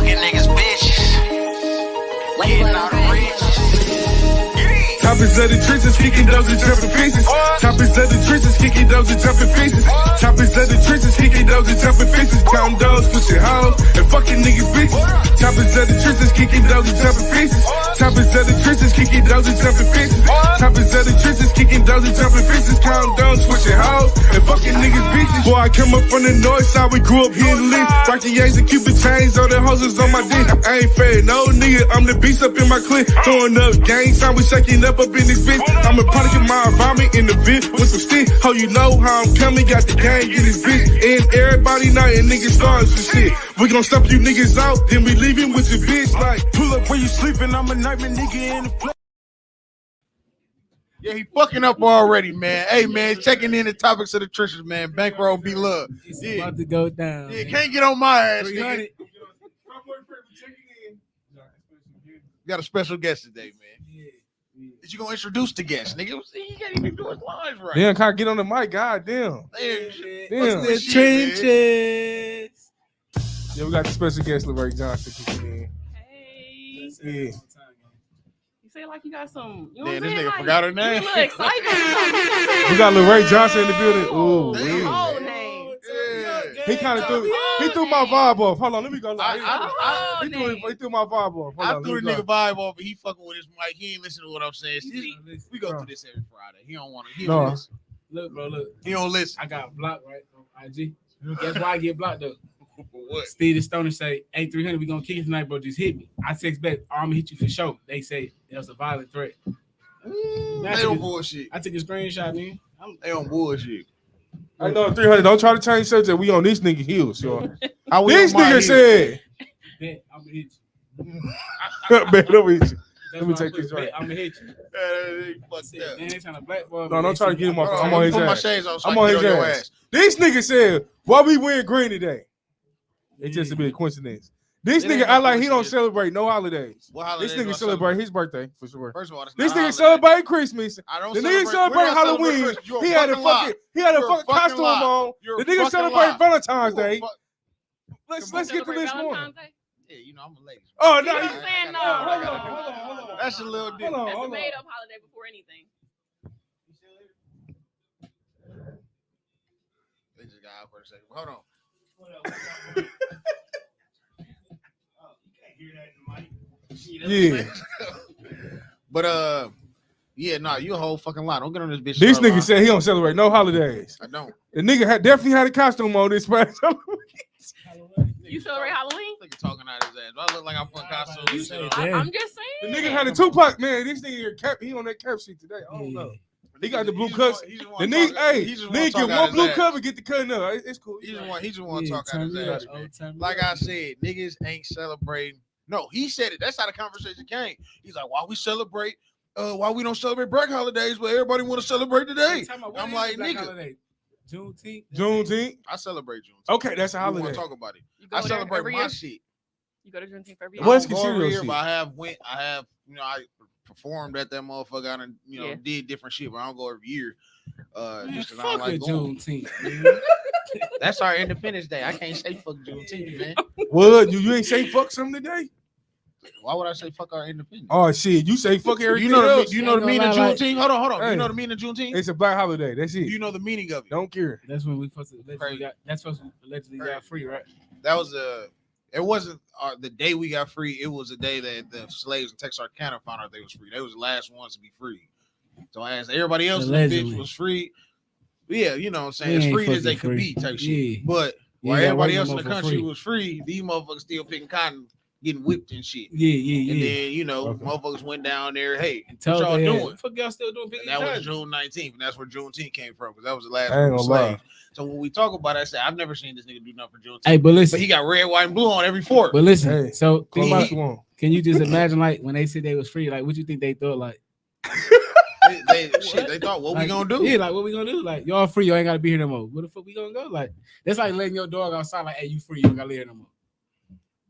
fucking niggas bitches. Getting all the riches. Toppers of the trenches, kicking those and jumping fences. Toppers of the trenches, kicking those and jumping fences. Toppers of the trenches, kicking those and jumping fences. Counting those, pushing hoes, and fucking niggas bitches. Toppers of the trenches, kicking those and jumping fences. Toppers of the trenches, kicking those and jumping fences. Toppers of the trenches, kicking those and jumping fences. Counting those, pushing hoes, and fucking niggas bitches. Boy, I come up from the north side, we grew up here in the list. Rocky Yanks and Cupid chains, all the hoses on my dick. I ain't fair, no nigga, I'm the beast up in my clique. Throwing up gang sign, we shaking up in this bitch. I'm a product of my environment in the bit with some stick. Oh, you know how I'm coming, got the gang in this bitch. And everybody night and niggas starting some shit. We gon' stop you niggas out, then we leaving with your bitch. Like, pull up when you sleeping, I'm a nightmare nigga in the place. Yeah, he fucking up already, man. Hey, man, checking in the topics of the trenches, man. Bankroll be love. It's about to go down. Yeah, can't get on my ass, nigga. Got a special guest today, man. Is you gonna introduce the guest, nigga? He can't even do his lines right. Damn, can't get on the mic, goddamn. Damn. The trenches. Yeah, we got the special guest, Larray Johnson, kicking in. Hey. Yeah. You say like you got some. You know Damn, what this I'm saying? nigga Like, forgot her name. You look excited. We got Larray Johnson in the building. Ooh, That's yeah. your whole name. He kind of threw my vibe off. Hold on, let me go. He threw my vibe off. I threw the nigga vibe off, but he fucking with his mic. He ain't listening to what I'm saying. We go through this every Friday. He don't want to. He don't listen. Look, bro, look. He don't listen. I got blocked right on IG. That's why I get blocked though. What? Steve the Stoner say, "Hey, 300, we gonna kick it tonight, bro. Just hit me." I text back, "I'm gonna hit you for sure." They say it was a violent threat. They on bullshit. I took a screenshot, man. They on bullshit. I know 300. Don't try to change subject. We on this nigga heels, y'all. This nigga I'm said, gonna hit you. "Man, let me hit you." Let me take this right. I'm gonna hit you. Man, they trying to blackball. No, don't try to get him off. I'm on his Put my ass. shades on. So I'm I on can his get on your ass. ass. This nigga said, "Why we wearing green today?" It's just a bit of coincidence. This It nigga ain't act no like he don't coincidence. celebrate no holidays. What holidays This do I nigga celebrate his birthday for sure. First of all, that's This not a nigga holiday. celebrate Christmas. I don't The nigga we're celebrate not Halloween. celebrating Christmas. He had a fucking costume on. The nigga celebrate Valentine's Day. Let's get to this one. Yeah, you know I'm a lady. Oh You know no! what I'm saying? No. Hold on. That's a little different. That's a made up holiday before anything. They just got out for a second. Hold on. Yeah. But yeah, nah, you a whole fucking lie. Don't get on this bitch. This nigga said he don't celebrate no holidays. I don't. The nigga definitely had a costume on this past Halloween. You celebrate Halloween? Nigga talking out his ass. Do I look like I'm putting costumes? I'm just saying. The nigga had a Tupac, man. This nigga cap. He on that cap sheet today. I don't know. He got the blue cuts. The nigga, hey, nigga get one blue cup and get the cutting up. It's cool. He just want to talk out his ass, man. Like I said, niggas ain't celebrating. No, he said it. That's how the conversation came. He's like, why we celebrate? Why we don't celebrate black holidays, but everybody want to celebrate today? I'm like, nigga. Juneteenth. I celebrate Juneteenth. Okay, that's a holiday. Want to talk about it? I celebrate my shit. You go to Juneteenth every year? What's I don't go every year, shit? but I have, I performed at that motherfucker. I done, did different shit, but I don't go every year. Just 'cause I don't like going. Juneteenth. That's our Independence Day. I can't say fuck Juneteenth, man. What? You ain't say fuck something today? Why would I say fuck our independence? Oh shit, you say fuck everything. You else. know the meaning of Juneteenth? Hold on. Hey. You know the meaning of Juneteenth? It's a black holiday. That's it. You know the meaning of it? Don't care. That's when we supposed to allegedly got free, right? That was it wasn't the day we got free. It was the day that the slaves in Texarkana found out they was free. They was the last ones to be free. So as everybody else in the bitch was free. Yeah, you know what I'm saying? As free as they could be type shit. But while everybody else in the country was free, these motherfuckers still picking cotton, getting whipped and shit. Yeah. And then, motherfuckers went down there, hey, And what y'all doing? What the fuck y'all still doing? And that was June 19th, and that's where Juneteenth came from, because that was the last I ain't one gonna lie. slaves. So when we talk about it, I say, I've never seen this nigga do nothing for Juneteenth. Hey, but listen. But he got red, white, and blue on every fork. But listen, Hey, so think about, one. can you just imagine, like, when they said they was free, like, what you think they thought, like? they thought, what we gonna do? Yeah, like, what we gonna do? Like, y'all free, y'all ain't gotta be here no more. Where the fuck we gonna go? Like, that's like letting your dog outside, like, hey, you free, you don't gotta live here no more.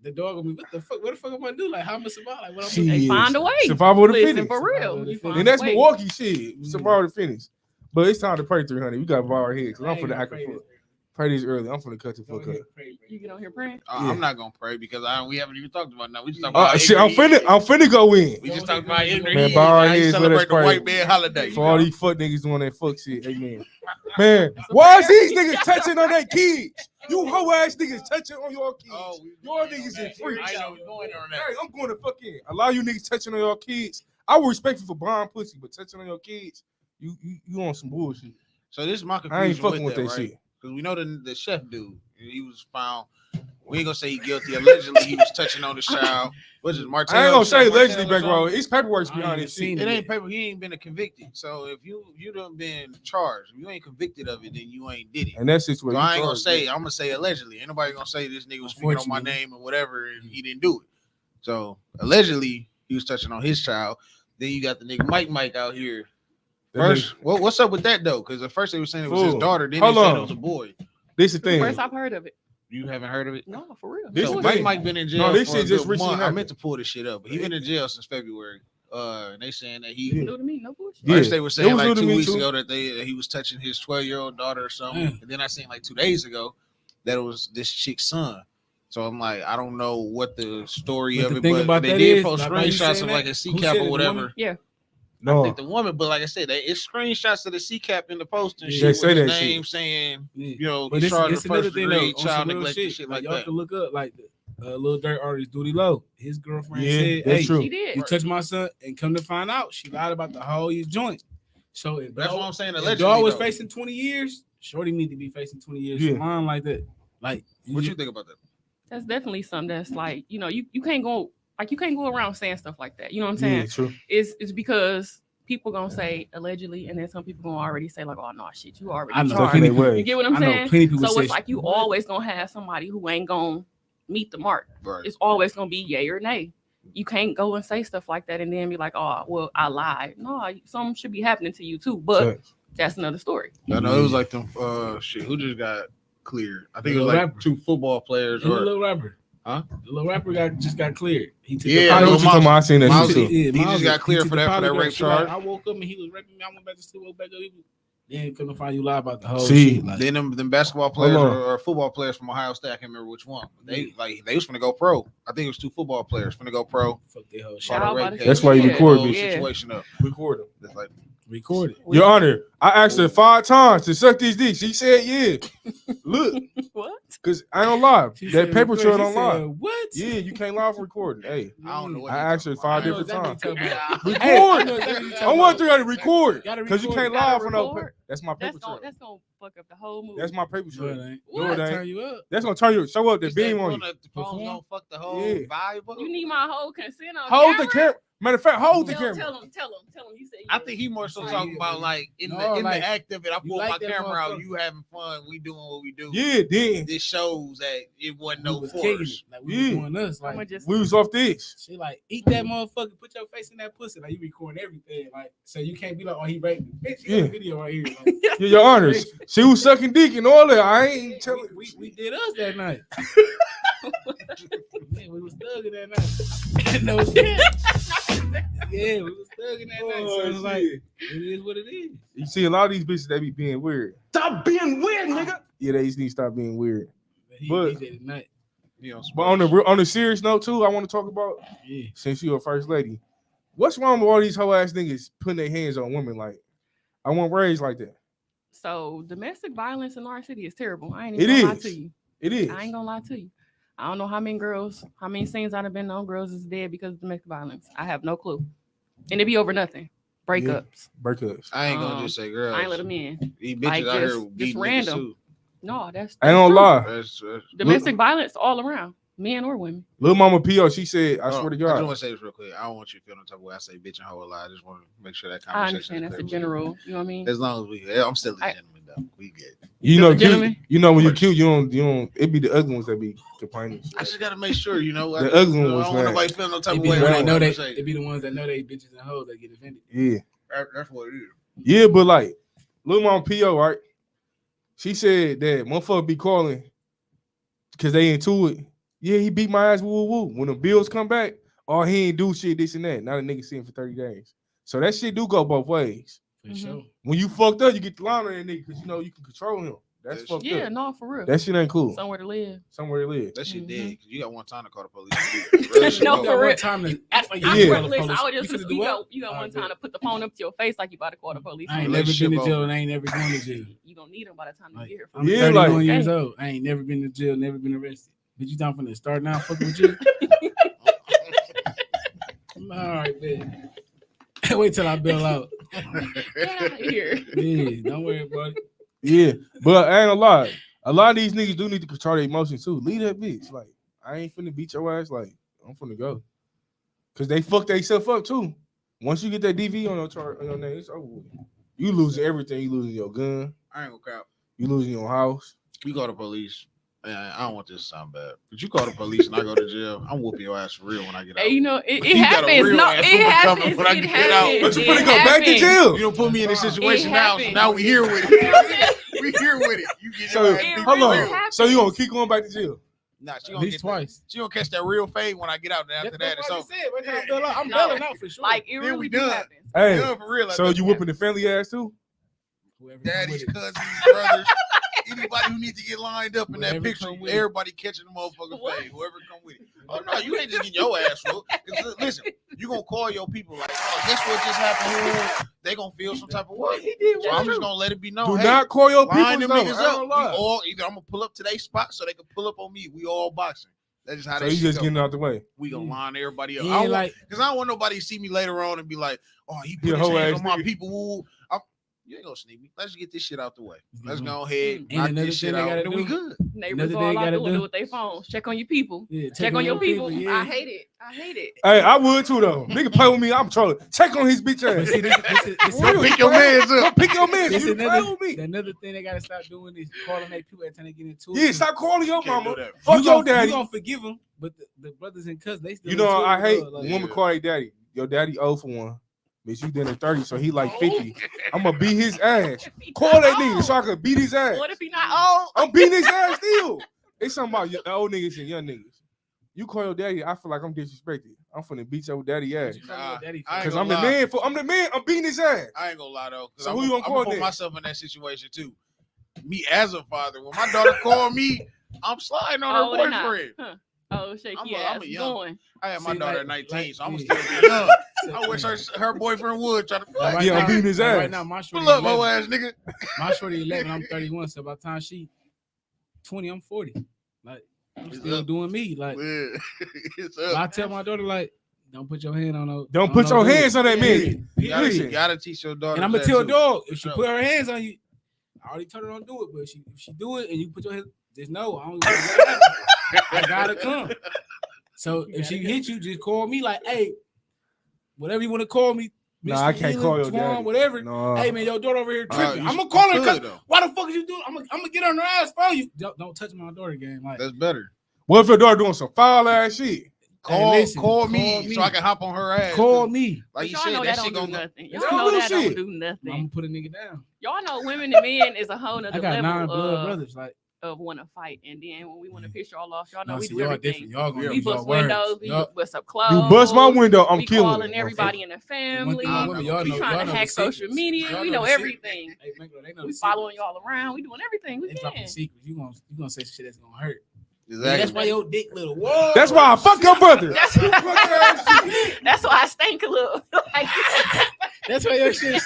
The dog gonna be, what the fuck am I gonna do? Like, how am I survive? Like, what I'm They find a way. Survival to Listen, finish. for real. Survival to You finish. find And that's a way. Milwaukee shit. Survival to finish. But it's time to pray 300. We got to bow our heads because I'm for the I ain't act gonna of Pray this early. I'm finna cut the fuck up. You get on here praying? I'm not gonna pray because we haven't even talked about that. We just talking about Shit, I'm finna go in. We just talked about ignorant. Man, bow our How you heads, let us celebrate the pray. white man holiday. For all these fuck niggas doing that fuck shit. Amen. Man, why is these niggas touching on their kids? You hoe ass niggas touching on your kids. Your niggas is freaks. I'm going on that. Hey, I'm going to fucking allow you niggas touching on your kids. I will respect you for buying pussy, but touching on your kids, you on some bullshit. So this is my confusion. I ain't fucking with that right? shit. Because we know the chef dude, he was found. We ain't gonna say he guilty. Allegedly, he was touching on the child. What's it, Martell? I ain't gonna say allegedly, Martell back row. It's paperwork behind it. It ain't paper. He ain't been convicted. So if you done been charged, if you ain't convicted of it, then you ain't did it. And that's just what so I ain't gonna say. I'm gonna say allegedly. Ain't nobody gonna say this nigga was speaking on my name or whatever, and he didn't do it. So allegedly, he was touching on his child. Then you got the nigga Mike out here. First, what's up with that though? Because at first they were saying it was his daughter. Then they said it was a boy. This is the thing. First I've heard of it. You haven't heard of it? No, for real. So Mike been in jail. No, this for shit just a month. recently. I meant to pull this shit up, but he been in jail since February. And they saying that he New to me, no bullshit. first they were saying like 2 weeks too. ago that he was touching his 12-year-old daughter or something, and then I seen like 2 days ago that it was this chick's son. So I'm like, I don't know what the story of it, but they did post screenshots of like a C-cap or whatever. Yeah. No, I think the woman, but like I said, it's screenshots of the C-cap in the post and shit. They say with that his name shit. saying, Yeah. you know, But he's charged it's with another first thing degree though, child neglect and shit like y'all that. can look up like the Lil Durk artist Duty Low. His girlfriend Yeah, said, that's "Hey, true. She did. you touched my son," and come to find out, she lied about the whole his joint. So if That's dog, what I'm saying. if Allegedly, dog was though. facing 20 years, Shorty need to be facing 20 years Yeah. for lying like that. Like, What you think about that? That's definitely something that's like, you can't go around saying stuff like that. You know what I'm saying? Yeah, true. It's because people gonna say allegedly, and then some people gonna already say like, oh no, shit, you already I know charged. plenty They way. You get what I'm I know saying? plenty people So say it's like you always gonna have somebody who ain't gonna meet the mark. Right. It's always gonna be yay or nay. You can't go and say stuff like that and then be like, oh, well, I lied. No, something should be happening to you too. But that's another story. I know it was like them shit. Who just got cleared? I think it was like rapper. 2 football players. The little rapper. Huh? The little rapper just got cleared. He took Yeah, I know what you're talking about. I seen that Miles- shit too. He just got cleared for that rape charge. I woke up and he was raping me. I went back to sleep. Woke back up. Then couldn't find you lie about the whole See, shit. Like, Then them basketball players Hold on. or football players from Ohio State, I can't remember which one. They was finna go pro. I think it was 2 football players finna go pro. fuck that whole shit. Fought a rape That's case. why you record Whole me. situation up. Record him. It's like, Record it. Your Honor, I asked her 5 times to suck these dicks. She said, yeah. Look, What? because I don't lie. She That said paper record. trail She don't said, lie. What? Yeah, you can't lie for recording. Hey, I don't know what I asked her 5 I know different exactly times. what you're talking about. Record. I know exactly what you're I talking want about. you to record. Gotta Because you record. can't Gotta lie for no record. paper. That's my paper trail. That's gonna fuck up the whole movie. That's my paper No, it trail. ain't. No, it ain't. Turn you up. That's gonna turn you. Show up the It's that beam on one you. that the phone don't fuck the whole Yeah. vibe up. You need my whole consent on Hold camera? the camera. Matter of fact, hold the Tell camera. him. You said I think he more so talking about like in the act of it. I pulled like my that camera out. motherfucker. You having fun. We doing what we do. Yeah, then This shows that it wasn't no We was kicking force. it. Like we was doing us. I'm gonna Like just we was off this. she like eat that motherfucker. Put your face in that pussy. Like you record everything. Like so you can't be like, oh he raped me. Bitch, you got a video right here. Like, Yeah, your honors. She was sucking dick and all that. I ain't telling. we did us that night. Yeah, we was thugging that night. No shit. Yeah, we was thugging that night. So it's like it is what it is. You see a lot of these bitches they be being weird. Stop being weird, nigga. Yeah, they just need to stop being weird. He But- did it night. You know, But on the serious note too, I want to talk about Yeah. since you're a first lady. What's wrong with all these hoe ass niggas putting their hands on women? Like I want raised like that. So domestic violence in our city is terrible. I ain't It even gonna lie is. to you. It is. I ain't gonna lie to you. I don't know how many scenes I've been on girls is dead because of domestic violence. I have no clue. And it be over nothing. Breakups. Breakups. I ain't gonna just say girls. I ain't let them in. These bitches Like, out here just beating random. niggas too. No, that's I ain't gonna true. lie. That's Domestic violence all around, men or women. Little Mama P.O. She said, I Hold swear on. to I just God. want to say this real quick. I don't want you to feel no type of way. I say bitch and hoe a lot. I just want to make sure that I conversation. understand that's a is clear. general. You know what I mean? As long as I'm still a gentleman though. We good. You know, Just a gentleman. you know when you're cute, you don't. It be the ugly ones that be complaining. I just gotta make sure, you know. The ugly I one was don't want mad. nobody feeling no type It of be way. the ones about that know what they. I'm saying. It be the ones that know they bitches and hoes that get offended. Yeah. That's what it is. Yeah, but like Lil Mama P.O., right? She said that motherfucker be calling because they into it. Yeah, he beat my ass, woo woo. When the bills come back, oh, he ain't do shit, this and that. Now the nigga see him for 30 days. So that shit do go both ways. For sure. When you fucked up, you get the line on that nigga because you know you can control him. That's fucked Yeah, up. no, for real. That shit ain't cool. Somewhere to live. Somewhere to live. That shit dead. Cause you got one time to call the police. No, You got for real. one time to act like I you swear, call the listen, police. I would just finna do what? you got one Alright, time to put the phone up to your face like you about to call the police. I ain't Let never shit been to jail over. and I ain't never going to jail. You gonna need them by the time you Like, get here. I'm Yeah, 31 like- years old. I ain't never been to jail, never been arrested. But you talking finna start now fucking with you? All right, man. Wait till I bail out. Get out of here. Yeah, don't worry about it. Yeah, but I ain't gonna lie. A lot of these niggas do need to control their emotions too. Leave that bitch. Like, I ain't finna beat your ass. Like, I'm finna go. Cause they fuck themselves up too. Once you get that DV on your name, it's over with. You losing everything. You losing your gun. I ain't gonna crap. You losing your house. You call the police. I don't want this to sound bad, but you call the police and I go to jail. I'm whooping your ass for real when I get out. Hey, you know, it You got a happens. real No, ass it whooping coming happens. when I It get out. happens. But you It finna go back to happens. jail. You don't put me in this situation It now. So happens. now we here with it. We here with it. You get So your ass It beat hold for on. really real. happens. So you gonna keep going back to jail? Nah, she At gonna least get twice. She gonna catch that real fade when I get out. And after that, it's what I over. said. Wait till I bail out. I'm No. bailing out for sure. Like, it Then really we do done. happen. Hey, Yeah, for real. so you whooping the family ass too? Whoever come Daddies, with it. cousins, brothers, anybody who needs to get lined up in that Whoever picture, come with it. everybody catching the motherfucking What? fade. Whoever come with it. Oh no, you ain't just getting your ass whooped. 'Cause listen, you gonna call your people like, oh, guess what just happened? They gonna feel some type of way. So I'm just gonna let it be known. Do hey, not call your line people them though. niggas I up. ain't We gonna lie. all either I'm gonna pull up to their spot so they can pull up on me. We all boxing. That's just how So that you shit just go. getting out the way. We gonna line everybody up. Yeah, I don't like because I don't want nobody to see me later on and be like, oh, he He put a his hoe hands ass on my nigga. people. Woo. You ain't gonna sneak me. Let's get this shit out the way. Let's Mhm. go ahead, And knock another this shit thing they out, gotta and then we do- good. Neighbors Another all thing out gotta the do- window with their phones. Check on your people. yeah, Check on your people. yeah. I hate it. I hate it. Hey, I would too though. Nigga play with me, I'm trolling. Check on his bitch But ass. see, this Go pick your mans Go up. pick your man. This You play another, with me. another thing they gotta stop doing is calling their people every time they get into it. Yeah, stop calling your Can't mama. do that. Fuck You your gonna- daddy. You gonna forgive them, but the brothers and cousins, they still. You know, into it I with hate love, when like, women call their daddy. Your daddy old for one. Bitch, you done at 30, so he like 50. I'm gonna beat his ass. Call that nigga so I can beat his ass. What if he not old? I'm beating his ass still. It's something about the old niggas and young niggas. You call your daddy, I feel like I'm disrespected. I'm finna beat your daddy ass. what you calling your daddy for? I ain't Cause gonna I'm the lie. man. I'm the man. I'm beating his ass. I ain't gonna lie though. 'Cause So I'm who you gonna call put then? myself in that situation too. Me as a father, when my daughter called me, I'm sliding on Oh, her they not. boyfriend. Huh. Oh, shaky I'm ass. a young- Going. I had my See, daughter like- at 19, like, so I'm yeah. gonna still be young. So, I wish her boyfriend would try to like, right Yeah, I'm now- beating his like, ass. Right now, my shorty pull up, hoe 11. ass nigga. My shorty 11. I'm 31. So by the time she 20, I'm 40. Like I'm It's still up. doing me. Like Yeah. It's but I up. tell my daughter, like, don't put your hand on no. Don't put your hands on that man. You Listen. gotta teach your daughter. And I'm gonna that tell a too. dog if she Sure. put her hands on you, I already told her don't do it. But if she do it and you put your hands, just know I don't. I gotta come. So if she hit you, just call me. Like, hey, whatever you want to call me. Nah, Mr. I can't call your Twan, daddy. Whatever. No. Hey man, your daughter over here tripping. You I'm gonna call her. could, 'Cause though. why the fuck is you doing? I'm gonna get on her ass for you. Don't touch my daughter game. Like, That's better. What if your daughter doing some foul ass shit? Call me so I can hop on her ass. call me. Like you Y'all said, know that that shit don't do gonna. nothing. It's Y'all know real that shit. don't do I'm nothing. gonna put a nigga down. Y'all know women and men is a whole I nother got 9 level blood brothers. Like, of want to fight. And then when we want to piss y'all off, y'all know no, we see, do y'all everything. different. Y'all gonna We use y'all bust windows, words. we Y'all, bust up clothes. You bust my window, I'm we killing calling you. everybody in the family. One thing about women, We trying to hack social media. We know everything. Hey, Michael, they know We the following secrets. y'all around. We doing everything we They dropping can. secrets. You gonna say shit that's gonna hurt. Exactly. Yeah, that's why your dick little. Whoa. That's why I fuck your brother. That's that's why I stink a little. Like, That's why your shit.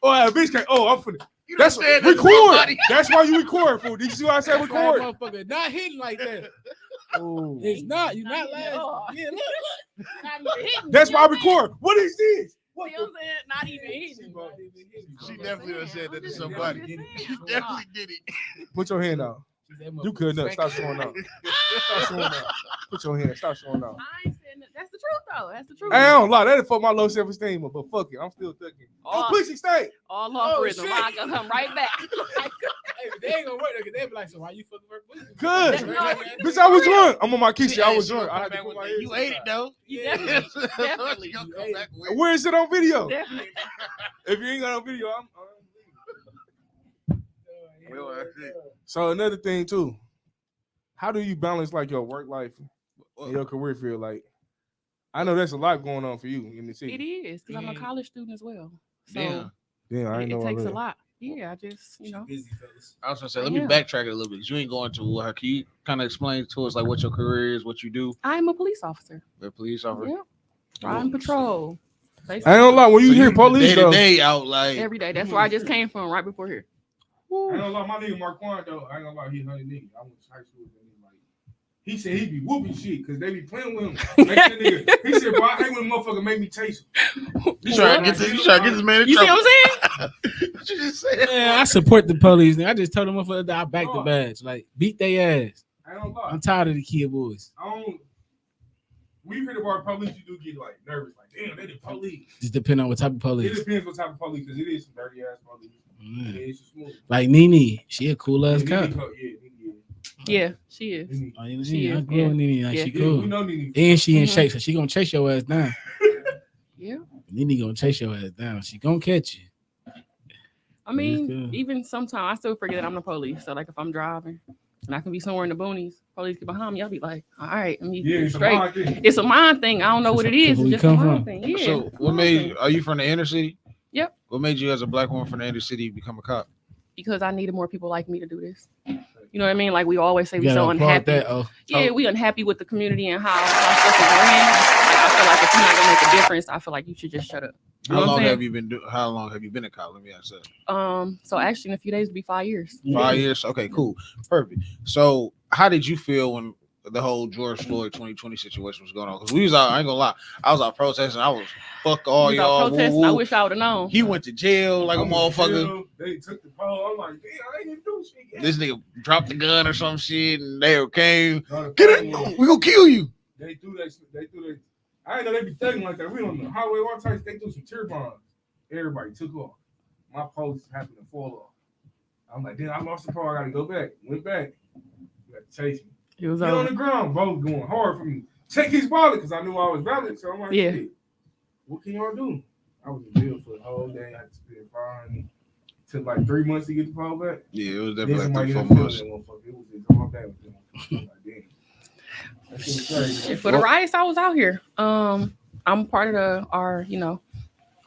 Oh, that bitch can't. Oh, I'm finna. You That's done said that to record. somebody. That's why you record, fool. Did you see what I said? That's why Record. motherfucker not hitting like that. Oh. It's not. You Not not hitting lying. at Yeah, look. not even hitting. That's You why I know what I'm saying? record. What is this? What You know what I'm saying? Not even hitting. She I'm just definitely done saying, said that I'm to just- somebody. I'm just She saying. definitely did it. Put your hand out. You couldn't up. Stop showing out. Stop showing out. Put your hand. Stop showing out. I ain't saying that. That's the truth, though. That's the truth. I don't lie. That'll fuck my low self-esteem up, but fuck it. I'm still thugging. Oh, All, pussy stink. all off Oh, rhythm. shit. I can come right back. Like, Hey, but they ain't gonna work because they be like, so why you fucking her pussy? Good. No, Bitch, I was drunk. I'm on my kiss. I Hey, was she gonna drunk. I come had to back put with my that. head You to the ate it side. though. you Yeah. definitely, She definitely, gonna come back with. Where is it on video? definitely. If you ain't got on video, I'm Well, that's it. So another thing too, how do you balance like your work life and your career field? Like, I know that's a lot going on for you in the city. It is because I'm a college student as well. So Damn. Yeah, I it, ain't know it all takes that. a lot. Yeah, I just, you know. Busy fellas. I was gonna say, let me backtrack it a little bit. You ain't going to her. Can you kind of explain to us like what your career is, what you do? I'm a police officer. A police officer. Yeah. Riding patrol. I ain't gonna lie, when you hear police day though, to day out like every day. That's where I just came from, right before here. I ain't gonna lie, my nigga Marquand though, I ain't gonna lie, he a honey nigga. I went to high school with him. Like, he said he be whooping shit because they be playing with him. Like, that nigga, he said, bro, I hate when a motherfucker make me chase him. you trying to get this man in You see trouble. what I'm saying? What you just said? Yeah, I support the police. I just told them motherfuckers that I back the badge. Like, beat their ass. I ain't gonna lie. I'm tired of the kid boys. When you hear about police, you do get like nervous, like, damn, they the police. Just depending on what type of It police. depends what type of police, because it is some dirty ass police. Mm. It is some smooth. Like Nene, she a cool ass cop. Yeah, she is. Oh, you know, She I is, grew up with Nene, like yeah. she We cool. know Nene. And she in shape, so she gonna chase your ass down. Yeah. Nene gonna chase your ass down. She gonna catch you. I mean, good. even sometimes I still forget that I'm the police. So like if I'm driving and I can be somewhere in the boonies, police get behind me, I'll be like, all right, let me get It's straight. It's a mind thing. I don't know what it is. So It's where just you a come mind from? thing. Yeah. So what made are you from the inner city? Yep. What made you as a black woman from the inner city become a cop? Because I needed more people like me to do this. You know what I mean? Like we always say You we so gotta applaud unhappy. that, oh. Yeah, we unhappy with the community and how stuff is going. Like, I feel like if you're not gonna make a difference, I feel like you should just shut up. You know How what I'm long saying? have you been how long have you been a cop? Let me ask that. So actually in a few days it'll be 5 years. 5 years? Okay, cool. Perfect. So how did you feel when the whole George Floyd 2020 situation was going on? Because we was out, I ain't gonna lie, I was out protesting. I was fuck all We was out y'all. protesting. Woo, I woo. wish I would have known. He went to jail like a motherfucker. They took the pole. I'm like, damn, I ain't even do shit yet. This nigga dropped the gun or some shit, and they came. No, Get it, we gonna kill you. They threw that. I didn't know they be thugging like that. We on the highway all types. They threw some tear bombs. Everybody took off. My post happened to fall off. I'm like, damn, I lost the pole. I gotta go back. Went back. You got to chase me. It was Get on the ground, bro. Going hard for me. Check his wallet because I knew I was valid. So I'm like, Yeah. shit, what can y'all do? I was in jail for the whole day. I had to spend fine. Took like 3 months to get the pole back. Yeah, it was Then definitely somebody like 3-4 ended up months. killing that motherfucker. It was just all bad with them. I'm like, damn. That shit was crazy. For the riots, I was out here. I'm part of our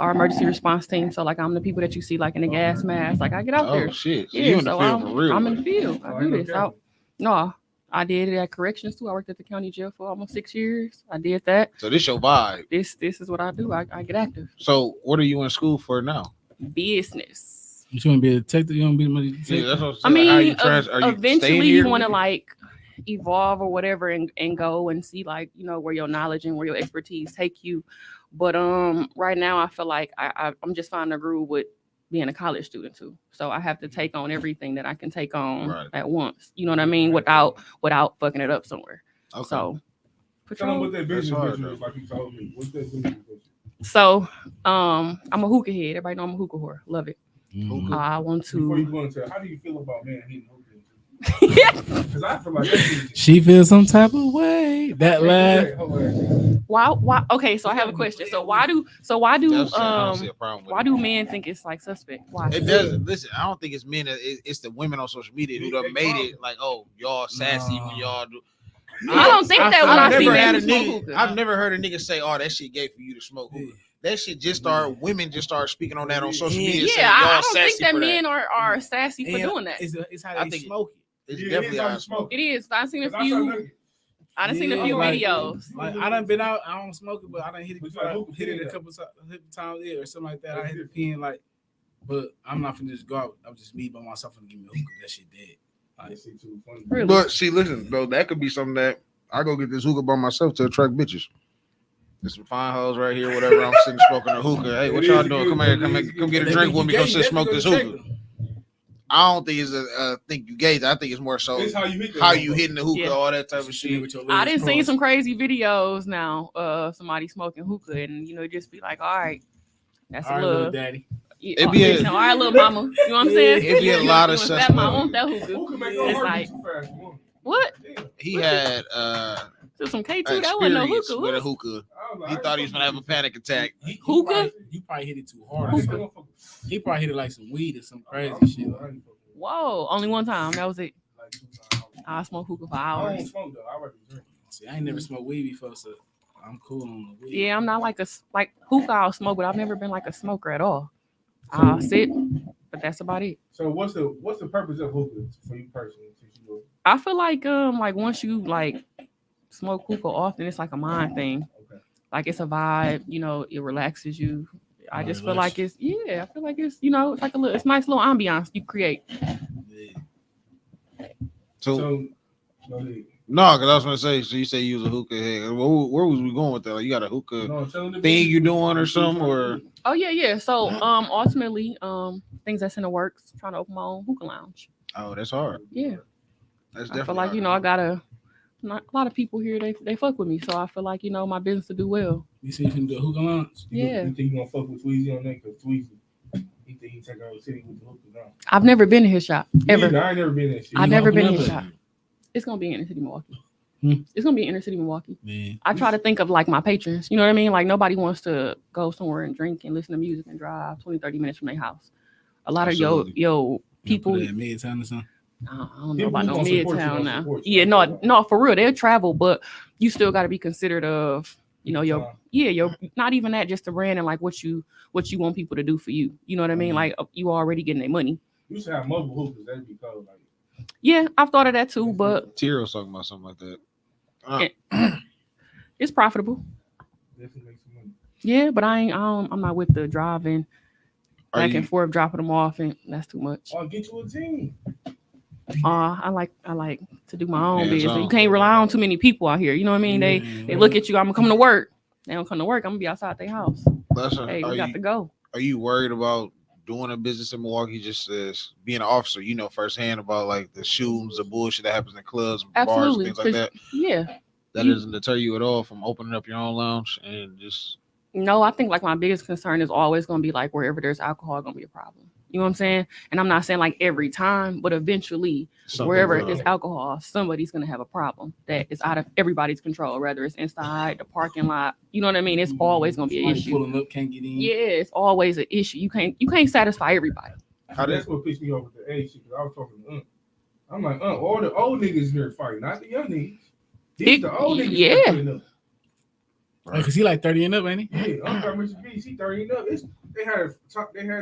emergency response team. So like I'm the people that you see like in the gas mask. Like I get out Oh there. shit! So Yeah, you in the so field for real? I'm in the field. Oh, I I do know this. Kevin. No, I did it at corrections too. I worked at the county jail for almost 6 years. I did that. So this your vibe. This is what I do. I get active. So what are you in school for now? Business. You want to be a detective? You want to be a detective? Yeah, that's what I I'm saying. Like, how mean, you are you eventually staying you here? want to like evolve or whatever and go and see like where your knowledge and where your expertise take you. But right now I feel like I'm just finding a groove with being a college student too. So I have to take on everything that I can take on at once. You know what I mean? Without fucking it up somewhere. Okay. So Tell them patrol. what that business hard, is, though. like you told me. What's that business? So I'm a hookah head. Everybody know I'm a hookah whore. Love it. Mhm. I want Before you to. go into, how do you feel about man hitting hookah? Yeah. Because I feel like that shit. She feels some type of way. That laugh. Why? Okay, so I have a question. So why do I don't see a problem with why it. do men think it's like suspect? Why? It doesn't. Listen, I don't think it's men. It's the women on social media who done made it like, oh, y'all sassy when y'all do. I don't think that when I see never men had a who smoke nigga. hookah. I've never heard a nigga say, "Oh, that shit gay for you to smoke hookah." That shit just started. Women just started speaking on that on social media. saying, Yeah, I y'all don't think sassy that for men are sassy for And doing that. It's how I they think smoke it. It's Yeah, definitely it is how how you smoke. It is. I seen a Because I few. started I done seen a Yeah, few like- videos. Like I done been out. I don't smoke it, but I done hit it But before. I you hit it hookah a couple times yeah, or something like that. I hit the pen like, but I'm not finna just go out. I'm just me by myself and give me a hookah. That shit dead. That shit too funny. Really? But see, listen, though, that could be something that I go get this hookah by myself to attract bitches. There's some fine hoes right here, whatever. I'm sitting smoking a hookah. Hey, what It y'all is doing? good, Come here, though. It is come get a good. drink with me. Go sit smoke this hookah. Them. I don't think it's a think you gay. I think it's more so It's how you hit that how you motherfucker. hitting the hookah, Yeah. all that type of Shit shit. with your I legs didn't see crossed. some crazy videos now of somebody smoking hookah and just be like, all right, that's All a right, little little. daddy. It be a- all right, little mama. You know what I'm saying? It be a lot of You such want that, I money. want that hookah. Hookah make your It's heart like, beat too fast. Woman. what? Damn. He had Just some K2. That wasn't no experience hookah. with a Was? hookah. I was like, He thought he was gonna have a panic attack. Hookah? You probably hit it too hard. Hookah. He probably hit it like some weed or some crazy shit. Whoa, only one time. That was it. Like 2 times. I smoked hookah for I don't hours. smoke though. I rather drink. See, I ain't never smoked weed before, so I'm cool on the weed. Yeah, I'm not like hookah. I'll smoke, but I've never been like a smoker at all. I'll sit but that's about it. So what's the purpose of hookah for you personally? I feel like once you like smoke hookah often, it's like a mind thing. Okay. Like it's a vibe, you know, it relaxes you. I just feel like it's I feel like it's it's like it's nice little ambiance you create. So no, because I was gonna say, so you say you was a hookah head. Where was we going with that? Like, you got a hookah thing you doing or something, or? Oh yeah. So ultimately things that's in the works, trying to open my own hookah lounge. Oh, that's hard. Yeah. That's I definitely feel like hard. I gotta. A lot of people here they fuck with me, so I feel like my business to do well. You see, you can do a hookah lounge. Yeah. You think you gonna fuck with Tweezy on that? Because Tweezy, he think he take over the city with the hookah now. I've never been to his shop ever. I ain't never been in that shit. I've never been to his shop. It's gonna be in inner city Milwaukee. It's gonna be inner city Milwaukee. Man. I try to think of like my patrons. You know what I mean? Like nobody wants to go somewhere and drink and listen to music and drive 20-30 minutes from their house. A lot of yo people. Midtown or something. I don't know about no Midtown now. Support Yeah, you. no, for real, they'll travel, but you still got to be considerate of, your not even that, just the brand and like what you want people to do for you. You know what I mean? Like you already getting their money. You should have mobile hookahs. That'd be cool. Like, yeah, I've thought of that too, but Tiro talking about something like that. It's profitable. definitely make some money. Yeah, but I'm not with the driving back and forth, dropping them off, and that's too much. I'll get you a team. I like to do my own business. You can't rely on too many people out here. You know what I mean? They look at you. I'm gonna come to work. They don't come to work. I'm gonna be outside their house. Hey, we got to go. Are you worried about doing a business in Milwaukee, just as being an officer? You know firsthand about like the shootings, the bullshit that happens in clubs, bars, things like that. Yeah, that doesn't deter you at all from opening up your own lounge and just. No, I think like my biggest concern is always gonna be like wherever there's alcohol, gonna be a problem. You know what I'm saying? And I'm not saying like every time, but eventually, wherever there's alcohol, somebody's gonna have a problem that is out of everybody's control. Whether it's inside the parking lot, you know what I mean? It's always gonna be an issue. Pulling up, can't get in. Yeah, it's always an issue. You can't satisfy everybody. That's what pissed me off with the age shit. Because I was talking to I'm like, all the old niggas here fighting, not the young niggas. These the old niggas. Yeah. Because he like 30 and up, ain't he? Yeah, Mr. B, he 30 and up. They had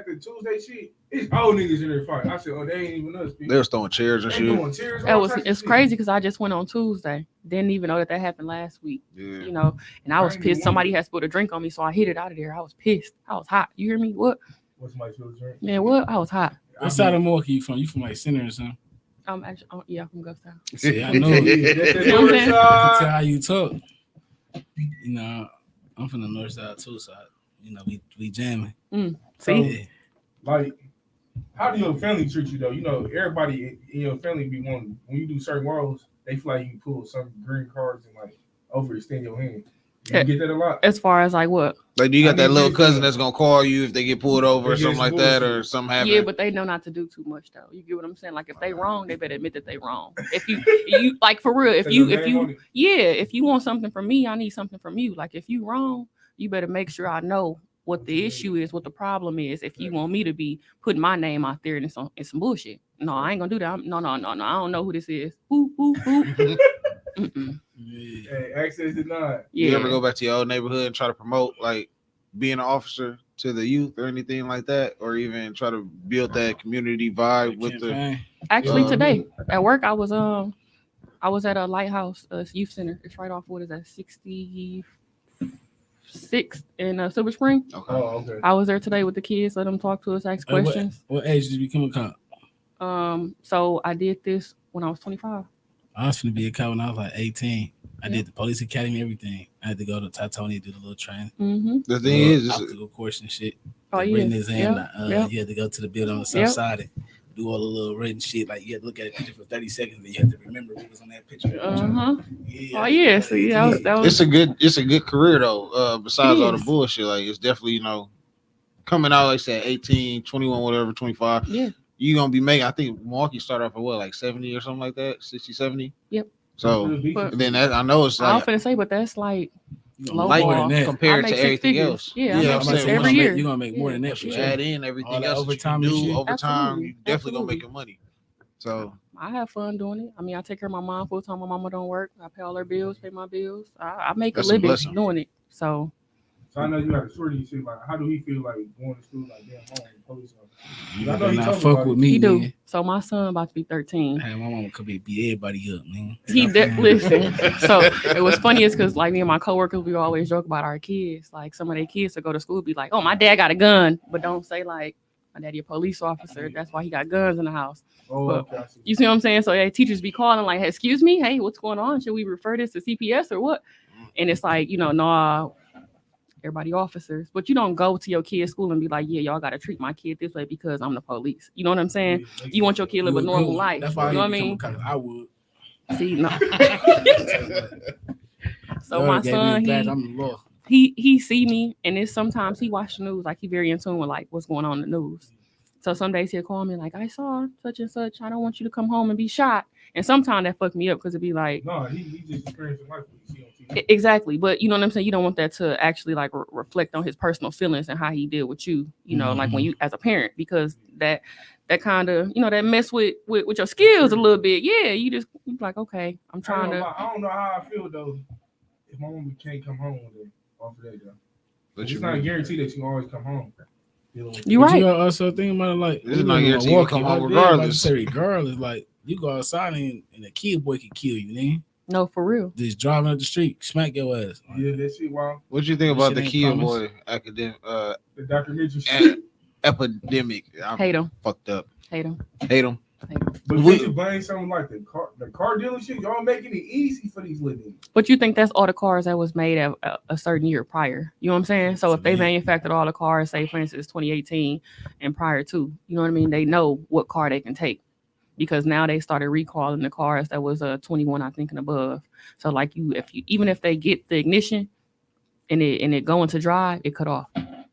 the Tuesday shit. It's old niggas in there fighting. I said, they ain't even us. They was throwing chairs and shit. It's crazy because I just went on Tuesday. Didn't even know that happened last week. Yeah. And I was pissed. Somebody had spilled a drink on me, so I hit it out of there. I was pissed. I was hot. You hear me? What? What's my spilled drink? Man, what? I was hot. What side of Milwaukee you from? You from like center or something? I'm actually, I'm from Gulf Town. See, I know it. You know what I'm saying? I can tell how you talk. You know, I'm from the north side too, so we jamming. See, like, how do your family treat you though? You know, everybody in your family be wanting when you do certain roles, they feel like you pull some green cards and like overextend your hand. You get that a lot. As far as like what? Like, do you got that little cousin that's gonna call you if they get pulled over or something like that, or something happens? Yeah, but they know not to do too much though. You get what I'm saying? Like if they wrong, they better admit that they wrong. If you like for real, if you want something from me, I need something from you. Like if you wrong, you better make sure I know what the issue is, what the problem is. If you want me to be putting my name out there and it's some bullshit. No, I ain't gonna do that. No. I don't know who this is. Who. Hey, access denied. Yeah. You ever go back to your old neighborhood and try to promote like being an officer to the youth or anything like that, or even try to build that community vibe with the? Actually, today at work, I was at a Lighthouse youth center. It's right off. What is that? 66th in Silver Spring. Okay. Oh, okay. I was there today with the kids. Let them talk to us, ask questions. What age did you become a cop? So I did this when I was 25. I was finna be a cop when I was like 18. I did the police academy, everything. I had to go to Titoni, do the little training. Mm-hmm. The thing is, obstacle course and shit. Oh, the yeah. written exam. Yep. You had to go to the building on the south side and do all the little written shit. Like you had to look at a picture for 30 seconds, and you had to remember what was on that picture. Yeah. Oh yeah. So that was. It's a good career though. Besides all the bullshit, like it's definitely coming out like say 18, 21, whatever, 25. Yeah. You're gonna be making. I think Milwaukee started off at what, like 70 or something like that, 60, 70. Yep. So then that, I know it's like I was finna say, but that's like low light ball compared to everything else. Yeah, I'm saying every year you're gonna make more than that. If you add in everything else overtime, you definitely gonna make money. So I have fun doing it. I mean, I take care of my mom full time. My mama don't work. I pay all her bills, pay my bills. I make a living doing it. So So I know you got a shorty and shit. Like, how do he feel like going to school like damn home police officer? I know he not told fuck me with me. He do. Man. So my son about to be 13. Hey, my mama could beat everybody up, man. Listen. So it was funny is because like me and my coworkers, we always joke about our kids. Like some of their kids to go to school be like, "Oh, my dad got a gun," but don't say like, "My daddy a police officer. That's why he got guns in the house." But you see what I'm saying? So yeah, teachers be calling like, hey, "Excuse me, hey, what's going on? Should we refer this to CPS or what?" And it's like, nah. Everybody officers, but you don't go to your kid's school and be like, yeah, y'all got to treat my kid this way because I'm the police. You know what I'm saying? You want your kid to live a normal life. That's why you know what I mean? I would. See, no. So my son, he see me, and it's sometimes he watch the news, like he very in tune with like what's going on in the news. So some days he'll call me like, I saw such and such. I don't want you to come home and be shot. And sometimes that fucked me up because it'd be like, no, he just experienced life. Exactly, but you know what I'm saying. You don't want that to actually like reflect on his personal feelings and how he deal with you. You know, like when you as a parent, because that kind of that mess with your skills a little bit. Yeah, you like, okay, I'm trying to. I don't know how I feel though if my mom can't come home with it off of that though. But it's not a guarantee that you always come home. You're right. You also think about it like this is not guaranteed you come home regardless. Regardless, like you go outside and a kid boy can kill you, man. No, for real. Just driving up the street, smack your ass. Yeah, that shit wild. What you think about the kid boy academic the documentary shit? Epidemic? Hate him. Fucked up. Hate him. But would you blame something like the car dealership? Y'all making it easy for these little. But you think that's all the cars that was made at a certain year prior? You know what I'm saying? So if they manufactured all the cars, say for instance 2018 and prior to, you know what I mean? They know what car they can take. Because now they started recalling the cars that was 21, I think, and above. So like even if they get the ignition and it going to drive, it cut off.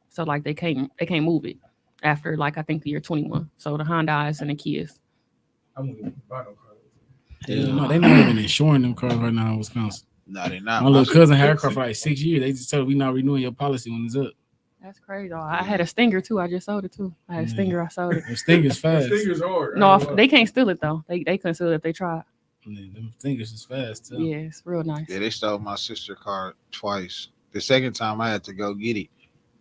So like they can't move it after like I think the year 21. So the Hondas and the Kias. I wouldn't even buy no car. No, they not even insuring them cars right now in Wisconsin. No, they're not. My little cousin had a car for like 6 years. They just told we not renewing your policy when it's up. That's crazy. I had a Stinger too. I just sold it too. I had a Stinger. I sold it. The Stinger's fast. The Stinger's hard. No, they can't steal it though. They couldn't steal it if they tried. Them Stingers is fast too. Yeah, it's real nice. Yeah, they stole my sister's car twice. The second time I had to go get it,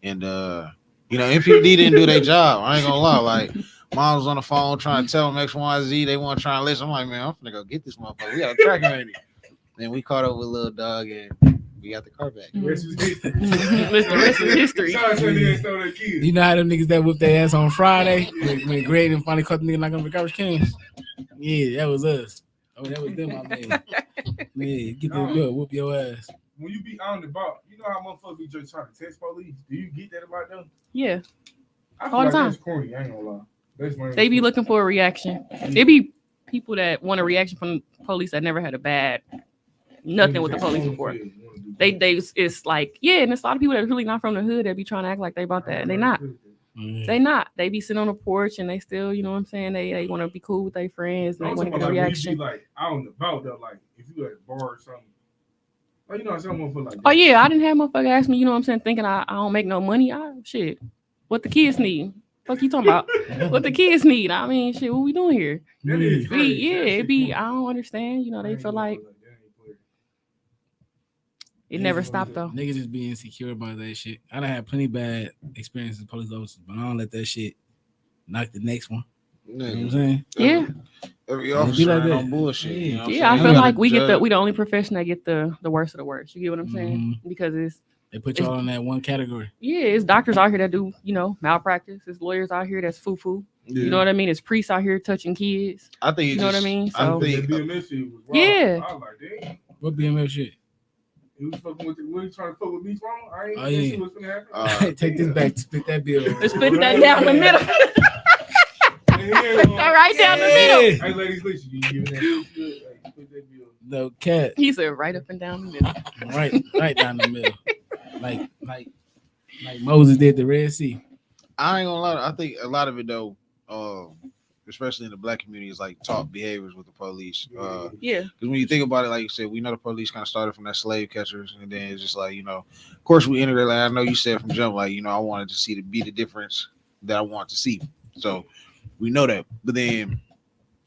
and MPD didn't do their job. I ain't gonna lie. Like mom was on the phone trying to tell them X, Y, Z. They want to try and listen. I'm like, man, I'm gonna go get this motherfucker. We got a tracking lady. Then we caught up with little dog and we got the car back. The rest is history. The rest is history. You know how them niggas that whooped their ass on Friday when Greg and finally caught the nigga knocking on the garbage cans? Yeah, that was us. Oh, that was them, my man. Man, get this bill, whoop your ass. When you be on the ball, you know how motherfuckers be just trying to text police? Do you get that about them? Yeah. I feel All the like time. that's corny. I ain't gonna lie. They be looking for a reaction. It be people that want a reaction from police that never had a bad nothing with the police before. They it's like, yeah, and there's a lot of people that are really not from the hood that be trying to act like they about that. And they not. They not. They be sitting on the porch and they still, you know what I'm saying? They want to be cool with their friends and they want to get a reaction. Like out and about though, like if you at a bar or something. Like, you know, someone feel like that. Oh yeah, I didn't have motherfucker ask me, you know what I'm saying, thinking I don't make no money. Shit. What the kids need. Fuck you talking about? What the kids need. I mean, shit, what we doing here? It be I don't understand. You know, they feel like it never stopped though. Niggas just be insecure about that shit. I done had plenty bad experiences with police officers, but I don't let that shit knock the next one. You know what I'm saying? Yeah. Every officer ain't on bullshit. You know I feel like we the only profession that get the worst of the worst. You get what I'm saying? Because they put y'all in that one category. Yeah, it's doctors out here that do, malpractice. It's lawyers out here that's foo-foo. Yeah. You know what I mean? It's priests out here touching kids. I think you know what I mean? So, I think BMF shit was wild. Yeah. I was like, damn. What BMF shit? He was fucking with trying to fuck with me wrong. I ain't see what's gonna happen. Take this back to split that bill. Let's split that down the middle. Right down the middle. Hey, ladies, listen, you give that bill. No cat. He said right up and down the middle. Right down the middle. Like Moses did the Red Sea. I ain't gonna lie. I think a lot of it though, especially in the black community, is like taught behaviors with the police. Yeah. Because when you think about it, like you said, we know the police kind of started from that slave catchers, and then it's just like, of course we entered. Like I know you said from jump, like I wanted to be the difference that I want to see. So we know that, but then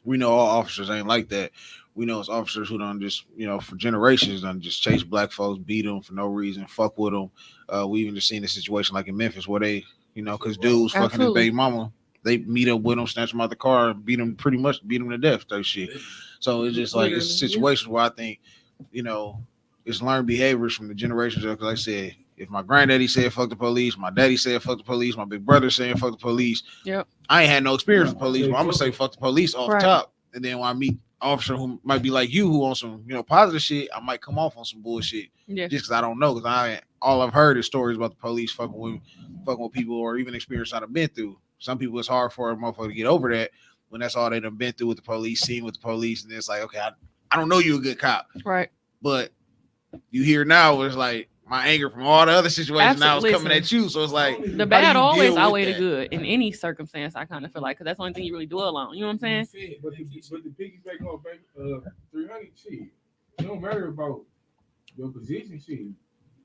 we know all officers ain't like that. we know it's officers who don't just, for generations, done just chase black folks, beat them for no reason, fuck with them. We even just seen a situation like in Memphis where they, because dudes fucking his baby mama, they meet up with him, snatch him out the car, beat him to death, type shit. So it's just like, it's a situation where I think, it's learned behaviors from the generations. Because like I said, if my granddaddy said fuck the police, my daddy said fuck the police, my big brother saying fuck the police, I ain't had no experience with police, but I'm gonna say fuck the police off top. And then when I meet officer who might be like you, who on some positive shit, I might come off on some bullshit. Just because I don't know, because all I've heard is stories about the police fucking with people, or even experience I've been through. Some people, it's hard for a motherfucker to get over that when that's all they done been through with the police, seen with the police, and it's like, okay, I don't know you a good cop, right? But you hear now where it's like my anger from all the other situations now is coming at you, so it's like the bad always outweigh the good in any circumstance. I kind of feel like, because that's the only thing you really dwell on. You know what I'm saying? But the piggyback on 300 shit, it don't matter about your position shit.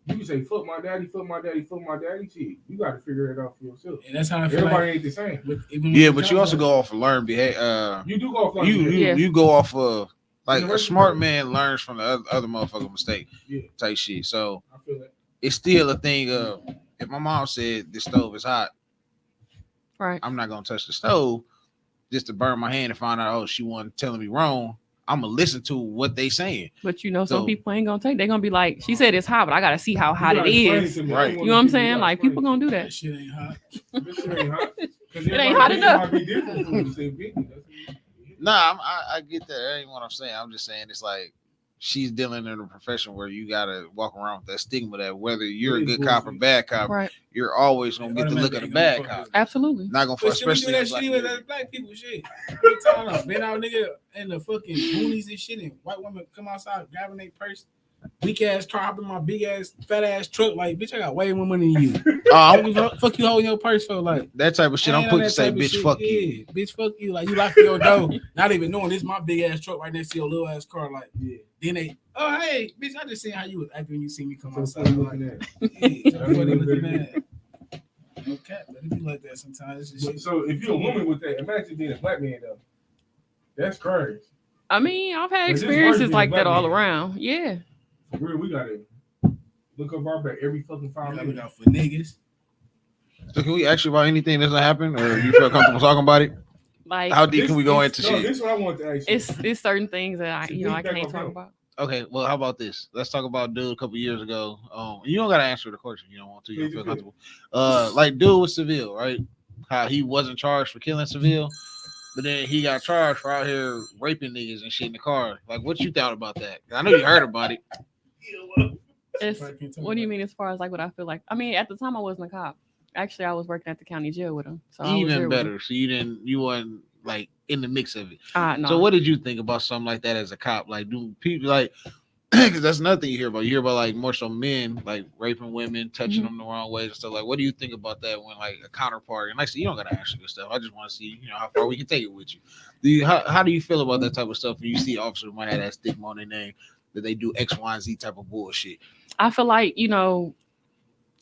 You can say fuck my daddy, fuck my daddy, fuck my daddy shit. You got to figure it out for yourself. And that's how I feel. Everybody ain't the same. But you also go off of learned behavior. You do go off learned behavior. You go off of like a smart man learns from the other motherfucker mistake type shit. So I feel that. It's still a thing of, if my mom said the stove is hot, right, I'm not gonna touch the stove just to burn my hand and find out, oh, she wasn't telling me wrong. I'm gonna listen to what they saying. But some people ain't gonna take. They're gonna be like, she said it's hot, but I gotta see how hot it is. Right. You know what I'm saying? Like, people gonna do that. That shit ain't hot. It ain't hot enough. Nah, I get that. That ain't what I'm saying. I'm just saying it's like she's dealing in a profession where you gotta walk around with that stigma that whether you're a good cop or bad cop, you're always gonna get the look of the bad cop. Absolutely. Not gonna fuck, especially that shit with black people shit. We talking about been out nigga in the fucking boonies and shit, and white women come outside grabbing their purse. Weak ass car, hopping my big ass fat ass truck. Like, bitch, I got way more money than you. Fuck you holding your purse for, like that type of shit. I'm quick to say, bitch, fuck you. Bitch, fuck you. Like, you locking your door, not even knowing this my big ass truck right next to your little ass car. Like, then they, oh hey, bitch, I just seen how you was acting when you see me come outside. Like, okay, but it be like that sometimes. So if you're a woman with that, imagine being a black man though. That's crazy. I mean, I've had experiences like that all around. Yeah. For real, we gotta look up our back every fucking 5 minutes. Out for niggas. So can we ask you about anything that's happened, or you feel comfortable talking about it? Like, how deep can we go into shit? This is what I want to ask you. It's certain things that I can't talk about. Okay, well, how about this? Let's talk about dude a couple years ago. You don't gotta answer the question if you don't want to. You don't feel comfortable. Like dude with Seville, right? How he wasn't charged for killing Seville, but then he got charged for out here raping niggas and shit in the car. Like, what you thought about that? I know you heard about it. What do you mean as far as like what I feel like? I mean, at the time I wasn't a cop. Actually, I was working at the county jail with him. So even better. So you wasn't like in the mix of it. No. So what did you think about something like that as a cop? Like, do people like, because that's another thing you hear about. You hear about like more so men like raping women, touching them the wrong way and stuff. Like, what do you think about that when like a counterpart? And like I said, you don't gotta answer this stuff. I just want to see, how far we can take it with you. How do you feel about that type of stuff when you see officers might have that stigma on their name that they do X, Y, and Z type of bullshit? I feel like,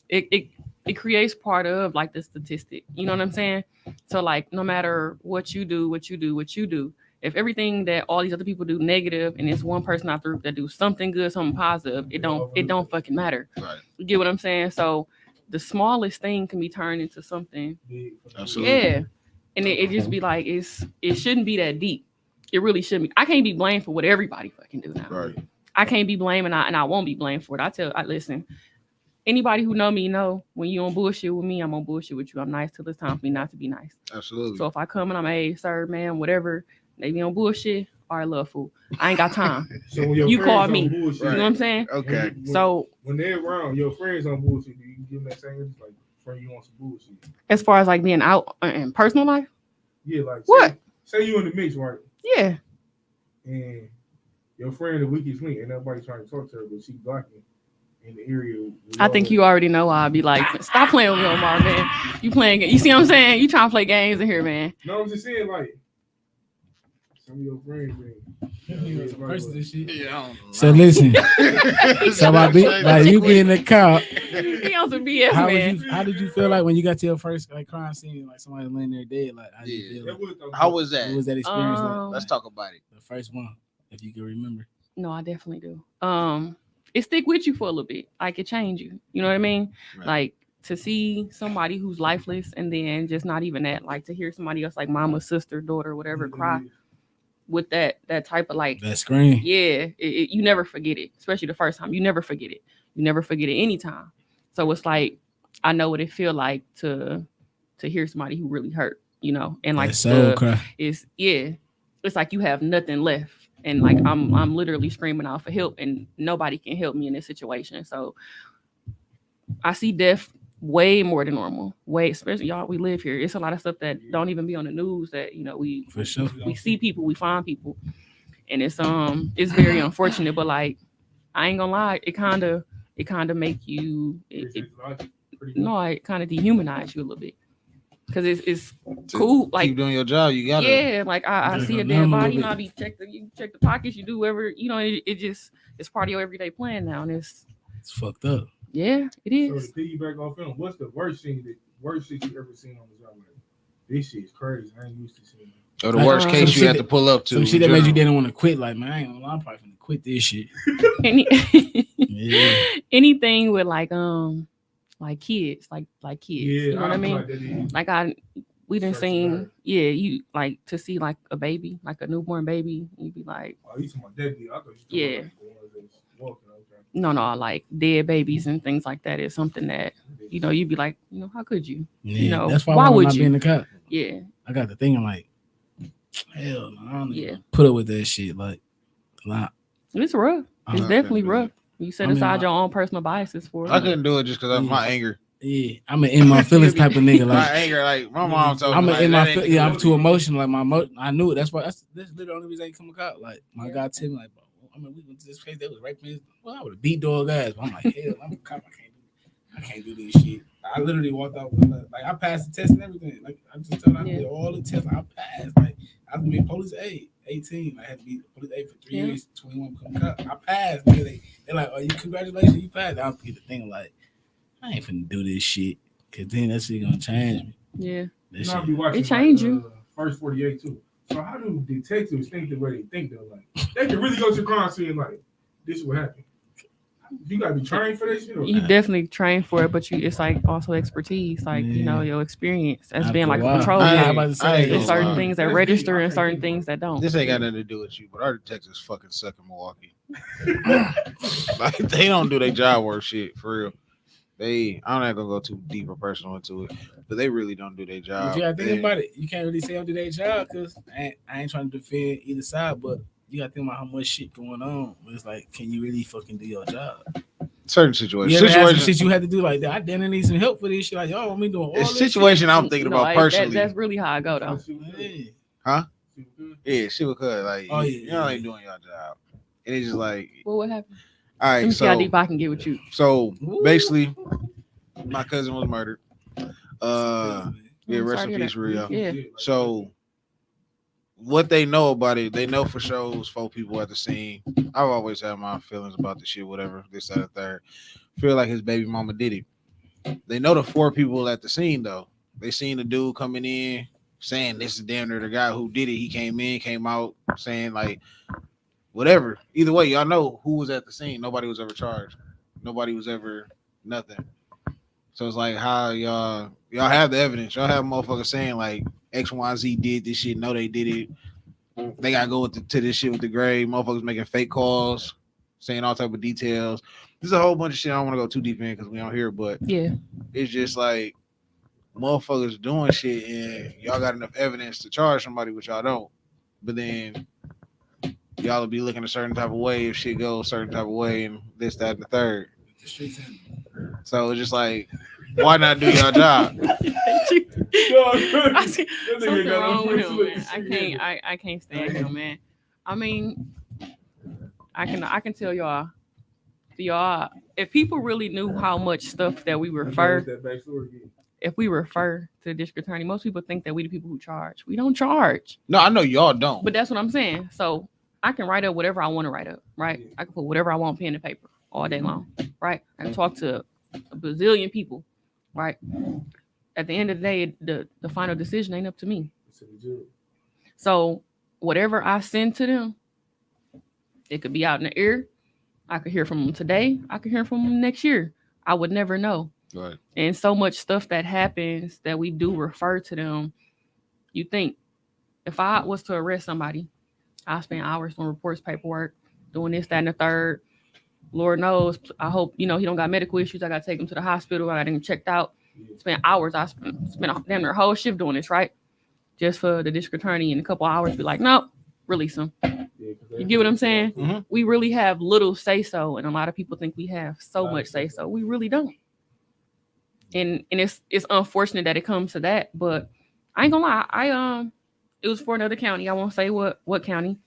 it creates part of like the statistic. You know what I'm saying? So like, no matter what you do, if everything that all these other people do negative and it's one person out there that do something good, something positive, it don't fucking matter. Right. You get what I'm saying? So the smallest thing can be turned into something. Absolutely. Yeah. And it just be like, it shouldn't be that deep. It really shouldn't be. I can't be blamed for what everybody fucking do now. Right. I can't be blamed and I won't be blamed for it. Listen, anybody who know me know when you on bullshit with me, I'm on bullshit with you. I'm nice till it's time for me not to be nice. Absolutely. So if I come and I'm, hey, sir, man, whatever, they be on bullshit, all right, love fool. I ain't got time. So when your you call me. Bullshit, you know what I'm saying? Okay. When they're around, your friends on bullshit, you can give them that same like friend you want some bullshit. As far as like being out in personal life? Yeah, like what? Say you in the mix, right? Yeah. And your friend the weakest link, and nobody trying to talk to her, but she blocking in the area. I think you already know why I'd be like, stop playing with me, Omar, man. You playing, you see what I'm saying? You trying to play games in here, man. No, I'm just saying, like, some of your friends, So listen, so like you be in the car. He on some BS, man. How did you feel like when you got to your first like crime scene, like somebody laying there dead? Like, how did you feel? How was that? What was that experience like? Let's talk about it. The first one. If you can remember. No, I definitely do. It stick with you for a little bit. Like it change you. You know what I mean? Right. Like to see somebody who's lifeless and then just not even that. Like to hear somebody else, like mama, sister, daughter, whatever, cry with that type of like that scream. Yeah, you never forget it, especially the first time. You never forget it. You never forget it anytime. So it's like I know what it feel like to hear somebody who really hurt, you know, and like it's like you have nothing left, and like I'm literally screaming out for help, and nobody can help me in this situation. So I see death way more than normal. Way, especially y'all, we live here. It's a lot of stuff that don't even be on the news that, you know, we see people, we find people. And it's very unfortunate, but like I ain't gonna lie, it kind of make you it kind of dehumanize you a little bit, because it's cool. Like keep doing your job, you gotta. Yeah, like I see a dead body, you know, you check the pockets, you do whatever, you know. It's part of your everyday plan now, and it's fucked up. Yeah, it is. So to piggyback off film, what's the worst shit you ever seen on the job? Like, this shit is crazy. I ain't used to seeing it. Or the worst case you had to pull up to. Some shit that made you didn't want to quit. Like, man, I ain't gonna lie, I'm probably gonna quit this shit. Anything with like kids, like kids. Yeah, you know what I mean? Like we done seen, you like to see like a baby, like a newborn baby, you'd be like, oh, you talking about deadbeat? I thought you talking about No, like dead babies and things like that is something that, you know, you'd be like, you know, how could you? Yeah, you know, that's why would you? Be in the cop. Yeah. I got the thing, I'm like, hell no, I don't even put up with that shit. Like, a lot. It's rough. It's definitely rough. You set aside your own personal biases for it. I couldn't do it just because of my anger. Yeah, I'm an in my feelings type of nigga. Like my anger, like my mom told me. I'm too emotional. Like I knew it. That's literally the only reason I ain't come out. Like my God tell me, like, bro, I mean, we went to this place that was raping. Well, I would have beat dog ass. But I'm like, hell, I'm a cop. I can't do this shit. I literally walked out with like I passed the test and everything. Like I just told them I did all the tests. I passed. Like I was being police aid, 18. I had to be police aid for 3 years, 21 become cop. I passed. They're like, oh, congratulations, you passed. I was get the thing like, I ain't finna do this shit, cause then that shit gonna change me. Yeah, it change you. First 48 too. So how do detectives think the way they think though? Like they can really go to the crime scene like this is what happened. You gotta be trained for this shit. You definitely train for it, but it's like also expertise, like you know, your experience as being like a patrol. There's certain things that register and certain things that don't. This ain't got nothing to do with you, but our detectives fucking suck in Milwaukee. Like they don't do their job work shit for real. I'm not gonna go too deep or personal into it, but they really don't do their job. But you gotta think about it. You can't really say they don't do their job because I ain't trying to defend either side, but you gotta think about how much shit going on. But it's like, can you really fucking do your job? Certain situations. Shit you had to do like that. I didn't need some help for this shit. Like, y'all want me doing all this situation shit? I'm thinking about personally. That's really how I go though. Huh? Yeah, she was good. Like, y'all ain't doing your job. And it's just like, well, what happened? All right, let me see how deep I can get with you. So basically, my cousin was murdered. Rest in peace, Rio. Yeah. So what they know about it, they know for sure it was 4 people at the scene. I've always had my feelings about the shit, whatever, this, that, and third. Feel like his baby mama did it. They know the 4 people at the scene though. They seen the dude coming in saying this is damn near the guy who did it. He came in, came out saying like whatever. Either way, y'all know who was at the scene. Nobody was ever charged. Nobody was ever nothing. So it's like how y'all have the evidence. Y'all have motherfuckers saying like XYZ did this shit. No, they did it. They gotta go to this shit with the grave. Motherfuckers making fake calls, saying all type of details. There's a whole bunch of shit I don't want to go too deep in because we don't hear, but it's just like motherfuckers doing shit and y'all got enough evidence to charge somebody, which y'all don't. But then y'all will be looking a certain type of way if shit goes a certain type of way and this, that, and the third. So it's just like, why not do your job? I see something wrong with him, man. I can't stand him, man. I mean, I can tell y'all, if people really knew how much stuff that we refer, if we refer to the district attorney, most people think that we the people who charge. We don't charge. No, I know y'all don't. But that's what I'm saying. So I can write up whatever I want to write up, right? I can put whatever I want pen and paper all day long, right? I can talk to a bazillion people, right? At the end of the day, the final decision ain't up to me. So whatever I send to them, It could be out in the air. I could hear from them today. I could hear from them next year. I would never know. Right. And so much stuff that happens that we do refer to them. You think if I was to arrest somebody, I spend hours on reports, paperwork, doing this, that, and the third. Lord knows, I hope, he don't got medical issues. I got to take him to the hospital. I got him checked out. Spend hours. I spent damn near a whole shift doing this, right? Just for the district attorney in a couple hours be like, nope, release him. You get what I'm saying? Mm-hmm. We really have little say-so, and a lot of people think we have so much say-so. We really don't. And it's unfortunate that it comes to that, but I ain't gonna lie. It was for another county. I won't say what county,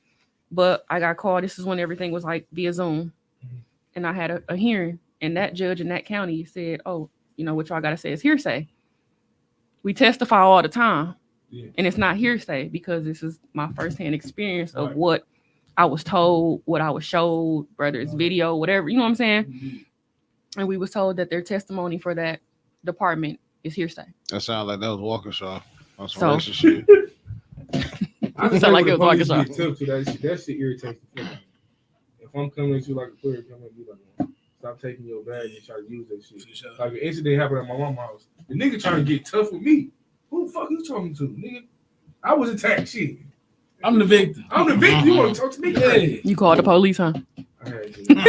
but I got called. This is when everything was like via Zoom. And I had a hearing, and that judge in that county said, oh, what y'all got to say is hearsay. We testify all the time, and it's not hearsay because this is my firsthand experience of what I was told, what I was showed, whether it's video, whatever, you know what I'm saying? Mm-hmm. And we was told that their testimony for that department is hearsay. That sounds like that was Walkinshaw on some racist shit. I sound like it was Walkinshaw. Walkinshaw. That shit irritates the fuck out of me. If I'm coming at you like a player, come at me like, stop taking your bag and try to use that shit. Sure. Like an incident happened at my mama's house. The nigga trying to get tough with me. Who the fuck you talking to, nigga? I was attacked, shit. I'm the victim. You want to talk to me? Yeah. You called the police, huh? I had to.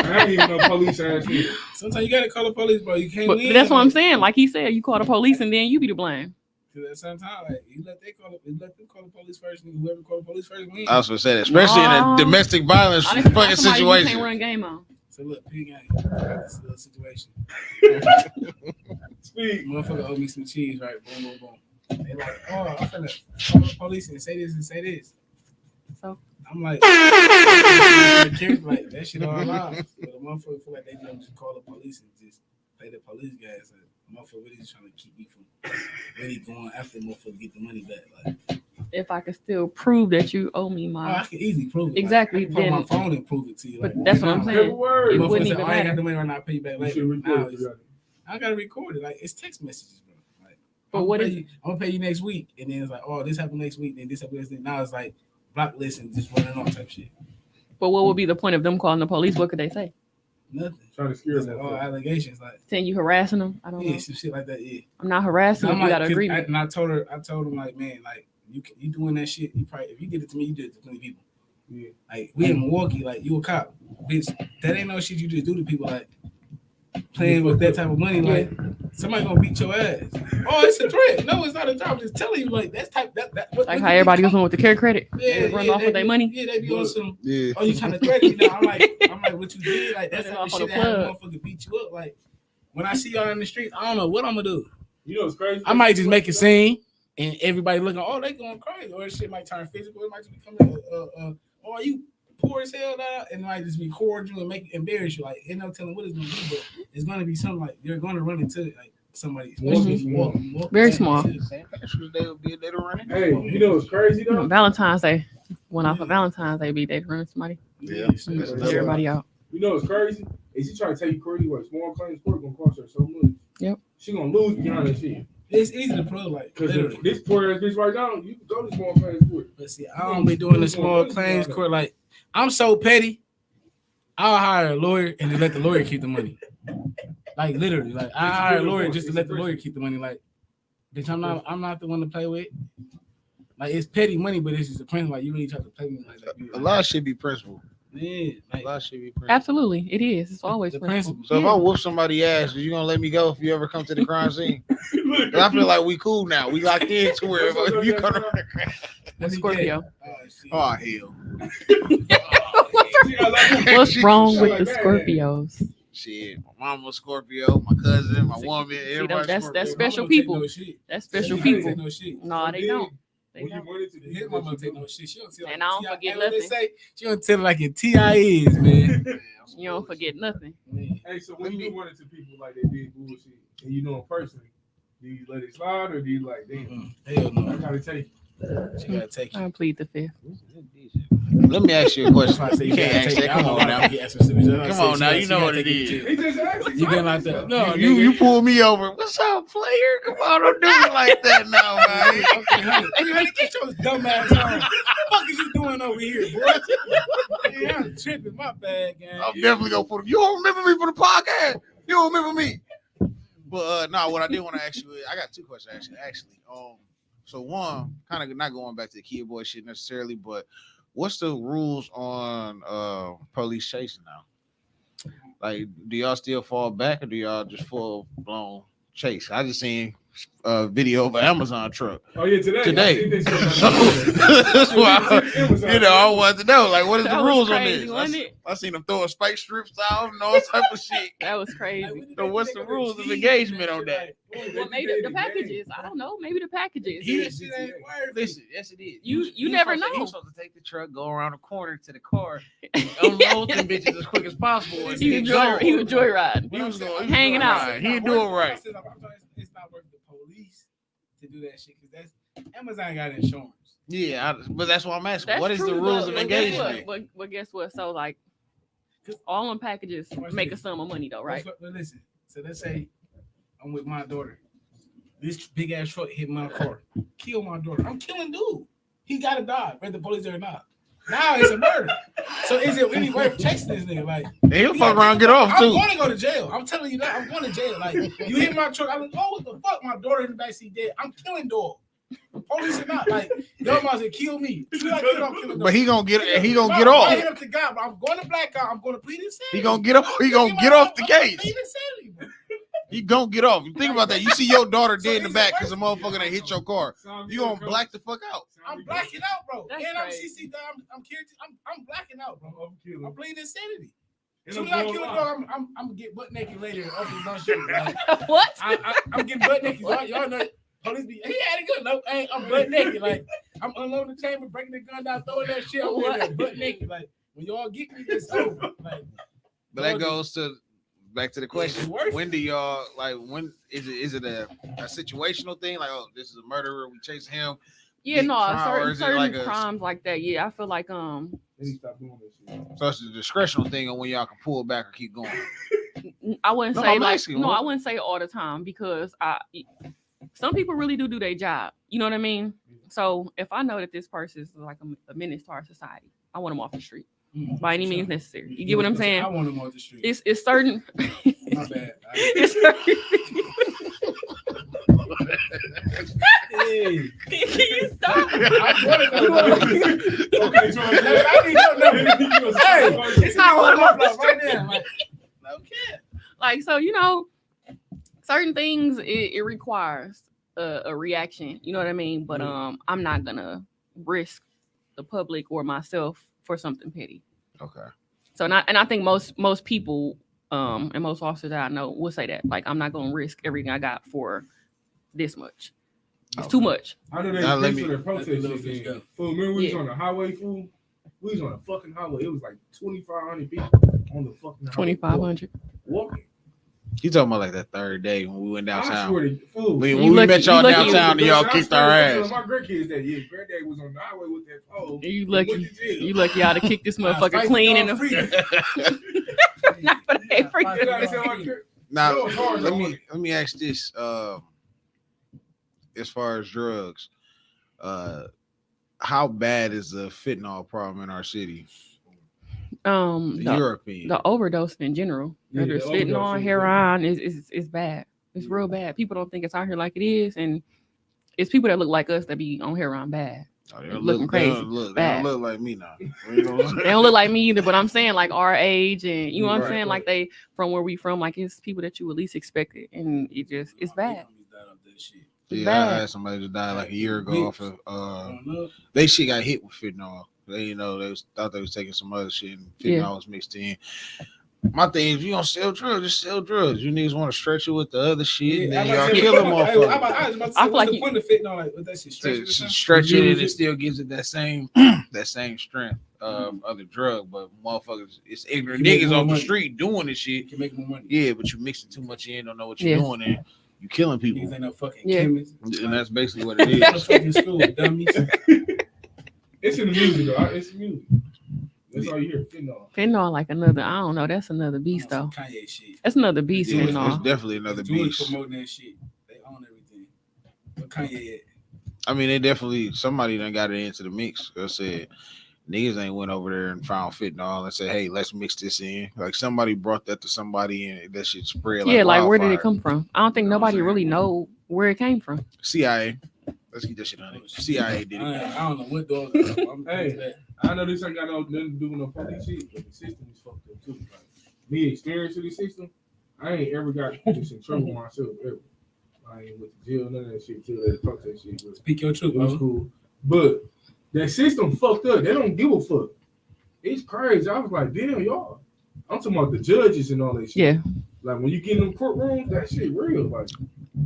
I ain't even no police ass shit. Sometimes you gotta call the police, bro. You can't But win. that's what I'm saying. Like he said, you call the police and then you be the blame. Because at some time, like, you let them call the police first, and whoever call the police first wins. I was gonna say that, especially in a domestic violence I didn't fucking somebody you can't situation. run game on. So look, pig gang, I got this little situation. Speak. Motherfucker owe me some cheese, right? Boom, boom, boom. They like, oh, I'm finna call the police and say this and say this. So I'm like, like that shit all lies. But the motherfucker feel like they don't just call the police and just play the police guys. Like, motherfucker really just trying to keep me from really going after the motherfucker to get the money back. Like, if I could still prove that you owe me my I can easily prove it. Exactly, Like, I can put then- my phone and prove it to you. but Like, that's what I'm now, saying. Every word. It Motherfucker wouldn't say, even oh, I ain't got matter. the money right now. I'll pay you back You later. should Now record it's, it. I gotta record it. Like, it's text messages, bro. Like, But I'm what gonna if- pay you, I'm gonna pay you next week, and then it's like, oh, this happened next week, then this happened next week. Now it's like blacklist and just running off type shit. But what would be the point of them calling the police? What could they say? Nothing. Trying to scare It's like, all allegations, like, Saying you harassing them? I don't yeah, know. some shit like that. Yeah. I'm not harassing them. I'm We like, got an 'cause agreement. and I told him like, man, like you doing that shit. You probably if you did it to me, you did it to 20 people. Yeah. Like we in Milwaukee, like you a cop, bitch. That ain't no shit you just do to people. Like playing with that type of money, like somebody gonna beat your ass. Oh, it's a threat. No, it's not a threat. I'm just telling you, like that's type that. Like how everybody was doing with the care credit. Yeah, Run off with their money. Yeah, they be on some. Yeah. Oh, you trying to threaten me now? I'm like, what you did? Like that's Running how off the on shit the that have a plug. motherfucker beat you up. Like when I see y'all in the street, I don't know what I'm gonna do. You know what's crazy? I might just make a scene and everybody looking, oh, they going crazy, or shit might turn physical. It might just become oh, you poor as hell, and it might just be cordial and make embarrass you. Like, ain't no telling what it's gonna be, but it's gonna be something like you're gonna run into like somebody, especially if you walk Very small. They would be a day to run it. Hey, you know what's crazy though? Valentine's Day. Went off of Valentine's Day, be they run somebody. Yeah. Get everybody out. You know what's crazy? Is she trying to tell you crazy what small claims court gonna cost her so much? Yep. She gonna lose behind that shit. It's easy to prove, like Because literally. this poor ass bitch right now, you can go to small claims court. But see, I don't be doing the small claims court. Like, I'm so petty. I'll hire a lawyer and just let the lawyer keep the money. Like literally, like I hire a lawyer just to let the lawyer keep the money. Like, bitch, I'm not the one to play with. Like it's petty money, but it's just a principle. Like you really try to play with me. Like A lot of shit be principle. yeah, A like lot of shit be principle. Absolutely. It is. It's always the principle. principle. So if I whoop somebody's ass, you gonna let me go if you ever come to the crime scene? 'Cause I feel like we cool now. We locked in to where if you come to the crime. Let me Scorpio. get- Oh hell. What's wrong with the Like that. Scorpios? Shit. My mama Scorpio, my cousin, my woman, See, everybody. that's Scorpio. special Mama don't take people. no shit. That's special She don't people. take no shit. No, they don't. They When you don't. run into His mama don't take no shit. She don't tell And I don't like forget what they nothing. say. She don't tell it like it TI is, man. You don't forget nothing. Hey, so when you run into people like they did bullshit and you know them personally, do you let it slide or do you like, damn, Hell no. I gotta take She gotta take it. I plead the fifth. Let me ask you a question. That's why I say You can't ask that. Come on now. Come on now. You know what it is. He just asked You get like that. No, You pull me over. What's up, player? Come on, don't do it like that now, man. Okay, honey, get your dumb ass on. What the fuck is you doing doing over here, boy? Yeah, I'm tripping. My bad, gang. I'm definitely gonna put him. You don't remember me from the podcast? You don't remember me? But no, what I did want to ask you, I got two questions actually. So one, kind of not going back to the Kid Boy shit necessarily, but what's the rules on police chasing now? Like, do y'all still fall back or do y'all just full blown chase? I just seen a video of an Amazon truck. Oh yeah, today. That's why I wanted to know, like, what is the rules on crazy, this? I seen them throwing spike strips out and all type of shit. That was crazy. So what's the rules of engagement on that? Well, maybe the packages. I don't know. Maybe the packages. Listen, yes, it is. You never know. He was supposed to take the truck, go around the corner to the car, unload them bitches as quick as possible. He was joyriding. He was hanging out. He didn't do it right. It's not worth the police to do that shit because that's Amazon got insurance. Yeah, but that's what I'm asking. That's what is true, the rules though. of But guess engagement? what? But guess what? So like, all them packages make a sum of money though, right? But listen, so let's say I'm with my daughter. This big ass truck hit my car, kill my daughter. I'm killing dude. He gotta die, whether the police there or not. Now it's a murder. So is it really worth chasing this nigga? Like, He'll fuck around and get off I'm too. going to go to jail. I'm telling you that. I'm going to jail. Like, you hit my truck. I'm like, oh, what the fuck? My daughter in the backseat dead. I'm killing dog. Police or not. Like, y'all might say, kill me. I'm killing dog. But he gonna get I off. hit up to God, but I'm going to black out. I'm going to plead insanity. He gonna get off. He gonna get off the case. Plead insanity, bro. He gonna get off. You think about that. You see your daughter dead in the back because a motherfucker that hit your car. You gonna black the fuck out. I'm blacking out, bro. That's And I'm crazy. CC. I'm blacking out, bro. I'm pleading insanity. And Soon as I'm I going kill a live. dog, I'm gonna get butt naked later. Off his lunch show. Like, What? I'm getting butt naked. Y'all know police be. He had it good. No, I'm butt naked. Like, I'm unloading the chamber, breaking the gun down, throwing that shit. I'm What? there butt naked. Like, when y'all get me, it's over. Like, But that goes to back to the question. It's worth When do y'all like? When is it a situational thing? Like, oh, this is a murderer. We chase him. Yeah, Big no, crime, or is it certain like a- crimes like that. Yeah, I feel like Then he stopped doing that shit. So it's a discretional thing on when y'all can pull back or keep going. I wouldn't No, say I'm like asking, no, what- I wouldn't say all the time because some people really do their job. You know what I mean? So if I know that this person is like a menace to our society, I want them off the street by any means necessary. You get what I'm saying? I want him off the street. It's certain. My bad. It's certain. Hey. Can you stop? I'm gonna go. Okay, so I need your number. Hey, it's not on my block right now. Like, okay. Like, so, certain things it requires a reaction. You know what I mean? But I'm not gonna risk the public or myself for something petty. Okay. So I think most people and most officers that I know will say that. Like, I'm not gonna risk everything I got for this much. It's too much. I know Now, let they me- for their protest Let shit. go. Then. Fool, remember we was Yeah. on the highway, fool? We was on a fucking highway. It was like 2,500 people on the fucking highway. 2,500. Walking. You talking about like that third day when we went I downtown? swear to fool. When You we lucky- met y'all you lucky- downtown and y'all kicked our ass. My grandkids that year, granddad was on the highway with that pole. You Went lucky. to jail. You lucky y'all to kick this motherfucker clean in the not for that free. You know what I'm saying? My grand- Now, It was hard, let though, me wasn't let me ask this. As far as drugs, how bad is the fentanyl problem in our city? In The, your opinion? the overdose in general, Yeah, whether the it's fentanyl, overdose is heroin, is bad. It's real bad. People don't think it's out here like it is, and it's people that look like us that be on heroin bad. Oh, they looking crazy, They don't bad. look like me now. You know what I'm They don't look like me either, but I'm saying like our age, and you know what I'm Right, saying, right. like they from where we from, like it's people that you at least expected, and it's bad. It's Yeah, I bad. had somebody just died like a year ago off of Look, they shit got hit with fentanyl. They thought they was taking some other shit and fentanyl Yeah. was mixed in. My thing is, if you don't sell drugs, just sell drugs. You niggas want to stretch it with the other shit, and then y'all kill them off I was about to say, I feel what's like the you- point of fitting like with that shit? Stretch it or to something? stretch it, and Use it it. still gives it that same strength of the drug. But motherfuckers, it's ignorant You make niggas more off the money. street doing this You shit. can make more money. Yeah, but you mixing too much in, don't know what you're Yeah. doing, and you killing people. Niggas ain't no fucking Yeah. chemists. And that's basically what it Go to is. fucking school, dummies. It's in the music, though. It's the music. That's all you hear. Fentanyl. Fentanyl like another. I don't know. That's another beast though. Kanye shit. That's another beast. Yeah, it's Fentanyl. definitely another Jewelers beast. promoting that shit. They own everything. But Kanye at? I mean, they definitely somebody done got it into the mix. I said Niggas ain't went over there and found fentanyl and said, "Hey, let's mix this in." Like somebody brought that to somebody and that shit spread. Yeah, like where did wildfire. it come from? I don't think nobody really know where it came from. CIA. Let's get that shit on it. CIA did it. I don't know what dogs. Hey, I know this ain't got nothing to do with no police shit, but the system is fucked up too. Like, me experience with the system, I ain't ever got this in trouble myself ever. I ain't with the jail, none of that shit till they fuck that shit. But Speak your truth, it was cool. But that system fucked up. They don't give a fuck. It's crazy. I was like, damn, y'all. I'm talking about the judges and all that shit. Yeah. Like when you get in them courtrooms, that shit real. Like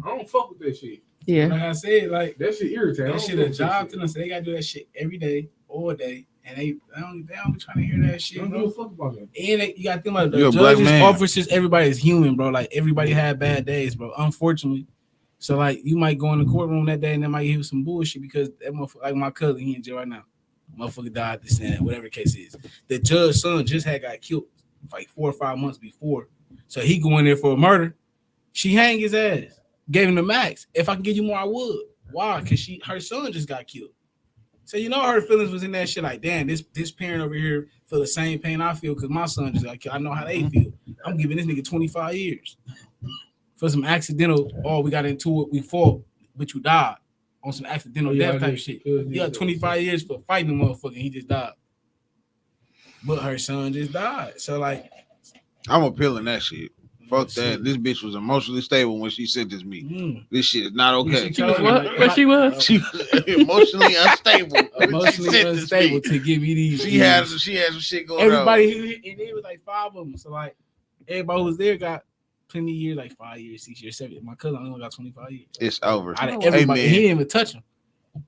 I don't fuck with that shit. Yeah. Like I said, like that shit irritating. That shit a job to them, so they gotta do that shit every day, all day, and they don't be trying to hear that shit. Don't bro. give a fuck about that. And you gotta think about You're the a black judges, man. officers, everybody's human, bro. Like everybody had bad days, bro. Unfortunately. So like you might go in the courtroom that day and they might hear some bullshit because that motherfucker, like my cousin, he in jail right now. Motherfucker died this and that, whatever the case is. The judge's son just got killed like 4 or 5 months before. So he go in there for a murder. She hang his ass. Gave him the max. If I can give you more, I would. Why? Because her son just got killed. So you know her feelings was in that shit like, damn, this parent over here feel the same pain I feel because my son just got killed. I know how they feel. I'm giving this nigga 25 years. For some accidental, we got into it, we fought, but you died on some accidental death type shit. You got 25 years for fighting the motherfucker, he just died. But her son just died. So like, I'm appealing that shit. Fuck that. This bitch was emotionally stable when she sent this me. This shit is not okay. She was what? What she was? She was emotionally unstable. Emotionally unstable to give me these. She had some shit going everybody, and it was like 5 of them. So like, everybody who was there got plenty of years, like 5 years, 6 years, 7. My cousin only got 25 years. It's over. Everybody, he didn't even touch him.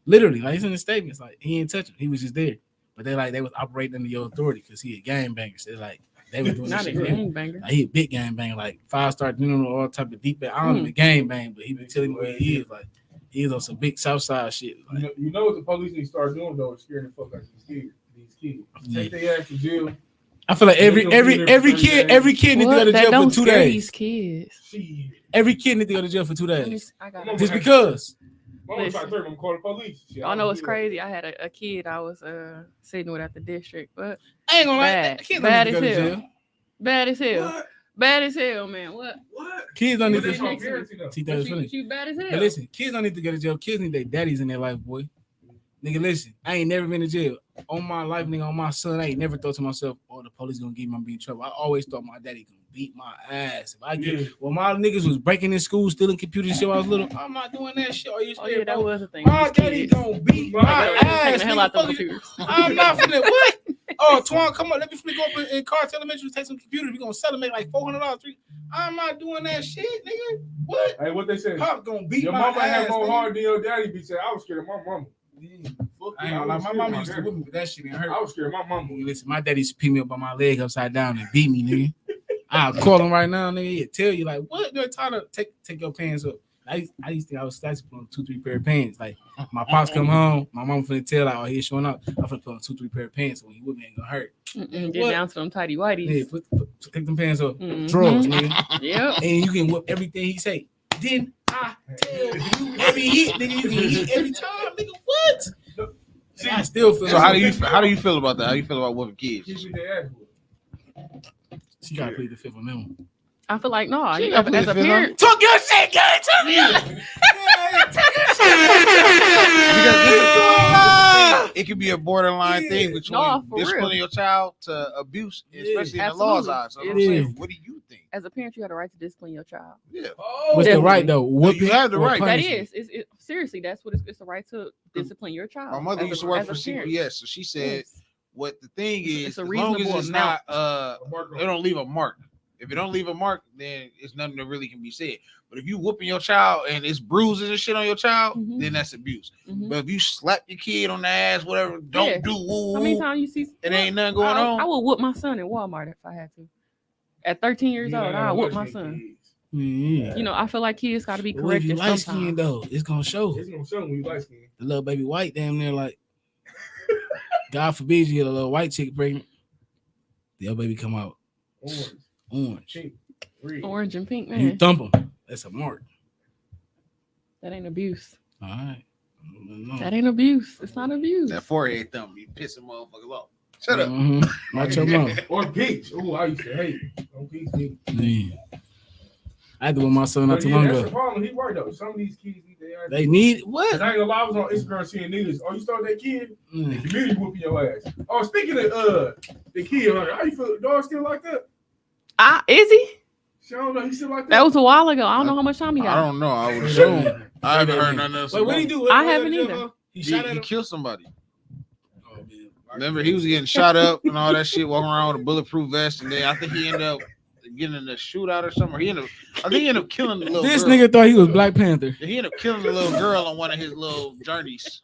Literally, like he's in the statements, like he didn't touch him. He was just there. But they was operating under your authority because he a gangbanger. So like they was doing not a gangbanger. Like, he a big gangbanger, like 5-star, all type of deep. I don't even gangbang, but he been telling me where he is. Like he's on some big Southside shit. Like, you know what the police need to start doing though? Is scaring the fuck out of these kids. Take their ass to jail. I feel like every kid need to go to jail for 2 days. These kids. Every kid need to go to jail for 2 days. Just because. I'm gonna call the police. I know it's crazy. I had a kid I was sitting with at the district, but I ain't gonna bad. lie. Bad as hell. Bad as hell. What? Bad as hell, man. What? Kids don't need to She bad as hell. But listen, kids don't need to go to jail. Kids need their daddies in their life, boy. Nigga, listen, I ain't never been to jail. On my life, nigga, on my son, I ain't never thought to myself, the police gonna get me, I'm be in trouble. I always thought my daddy gonna beat my ass. If I get when my niggas was breaking in school, stealing computers shit when I was little, I'm not doing that shit. That was the thing. My daddy gonna beat my ass. I'm not finna what? Oh, Twan, come on, let me finna go up in Carter Elementary, take some computers. We gonna sell them, make like $400. I'm not doing that shit, nigga. What? Hey, what they say? Pop gonna beat your my mama ass. Had more heart than your daddy. Be saying, I was scared of my mama. I ain't gonna lie, my mama used to whip me, but that shit didn't hurt. I was scared of my mama. Listen, my daddy used to pick me up by my leg upside down and beat me, nigga. I'll call him right now, nigga. He'll tell you like, what? They're trying to take your pants up. I used to think I was stacking on 2-3 pair of pants. Like my pops come home, my mom finna tell like, he's showing up. I'm finna put on 2-3 pair of pants, so when he whip me, ain't gonna hurt. Get down to them tighty whities. Yeah, take them pants off. Drawers, nigga. Yep. And you can whip everything he say. Then I tell you every hit, nigga, you can hit every time, nigga. What? See, I still feel. So how do you feel about that? How do you feel about whipping kids? She gotta plead the Fifth Amendment. I feel like no. As a parent, talk your shit, guys. Talk your shit. It could be a borderline thing between disciplining your child to abuse, especially in the law's eyes. So I'm saying, what do you think? As a parent, you have the right to discipline your child. Yeah. What's the right though? What you have the right. That is. Seriously, that's what it's the right to discipline your child. My mother used to work for CPS, so she said, "What the thing is, as long as it's not, they don't leave a mark. If it don't leave a mark, then it's nothing that really can be said. But if you whooping your child and it's bruises and shit on your child, then that's abuse. But if you slap your kid on the ass, whatever, don't do woo. How many times you see? It ain't nothing going on. I would whoop my son in Walmart if I had to. At 13 years old, I would whoop my son. Yeah. You know, I feel like kids got to be corrected. If you light skin though, it's gonna show. It's gonna show when you light skin. The little baby white damn near like, God forbid you get a little white chick pregnant. The other baby come out orange. Orange and pink, man. You thump them. That's a mark. That ain't abuse. All right. That ain't abuse. It's not abuse. That forehead thumb be pissing motherfuckers off. Shut up. Watch your mouth. Or peach. Oh, I used to hate. Don't peach me. Yeah. I had to with my son not too long That's the ago. problem. He right though. Some of these kids They need what? Cause I ain't gonna lie, I was on Instagram seeing niggas. Oh, you start that kid? Mm. The community whooping your ass. Oh, speaking of the kid, how you feel? The dog still like that? Is he? She don't know. He still like that. That was a while ago. I don't know how much time he I got. don't know. I would assume. I haven't heard nothing else. Wait, what did he do? I haven't either. He shot at He him. killed somebody. Oh, man. Remember, he was getting shot up and all that shit, walking around with a bulletproof vest, and then I think he ended up getting in a shootout or something. I think he ended up killing the little This girl. nigga thought he was Black Panther. He ended up killing the little girl on one of his little journeys.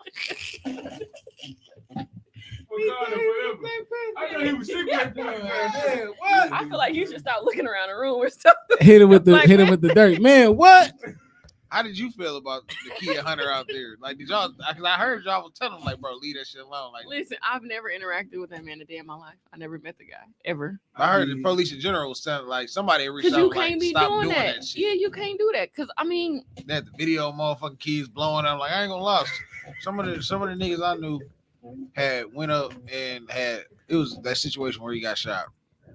I thought he was sick back then. Man, what? I feel like you should stop looking around the room or something. Hit him with the dirt. Man, what? How did you feel about the kid hunter out there? Like, did y'all? Because I heard y'all was telling him, like, bro, leave that shit alone. Like, Listen, I've never interacted with that man a day in my life. I never met the guy ever. I heard the police in general was sounding like somebody reached Because out you like, can't be stop doing that. shit. Yeah, you can't do that. Because I mean, That the video of motherfucking kids blowing up. Like, I ain't gonna lie. Some of the niggas I knew had went up and it was that situation where he got shot,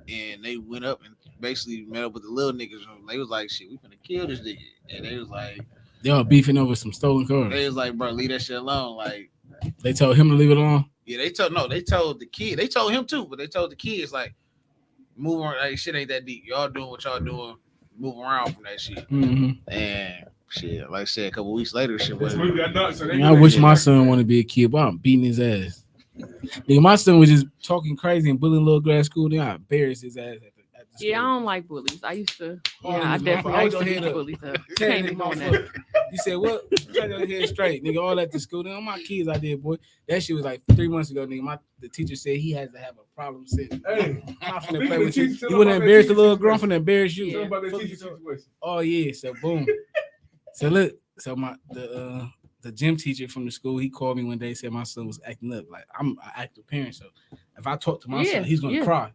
and they went up and basically met up with the little niggas. They was like, shit, we finna kill this nigga, and they was like, Y'all beefing over some stolen cars. they was like, bro, leave that shit alone. Like, They told him to leave it alone. yeah, they told the kid, they told him too, but they told the kids like, move on, like, shit ain't that deep. Y'all doing what y'all doing, move around from that shit. Mm-hmm. And shit, like I said, a couple weeks later, shit was. I wish my son wanted to be a kid, but I'm beating his ass. Nigga, my son was just talking crazy and bullying little grass school. Then I embarrassed his ass at the school. yeah, I don't like bullies. I used to. Oh, Yeah, I this definitely motherfucker, used to hold your beat head up. bullies up. You Tell can't this be doing motherfucker. that. You said what? Turn your head straight, nigga. All at the school. Then all my kids I did, boy. That shit was like 3 months ago, nigga. The teacher said he has to have a problem sitting. Hey, I'm not finna speaking play of with you. teachers, tell You them wouldn't about embarrass that the little teacher girl. I'm finna embarrass you. Tell them about that Fuck teacher you talking- situation. Oh yeah, so boom. So look, so the gym teacher from the school, he called me one day and said my son was acting up. Like I'm an active parent, so if I talk to my son, he's gonna cry.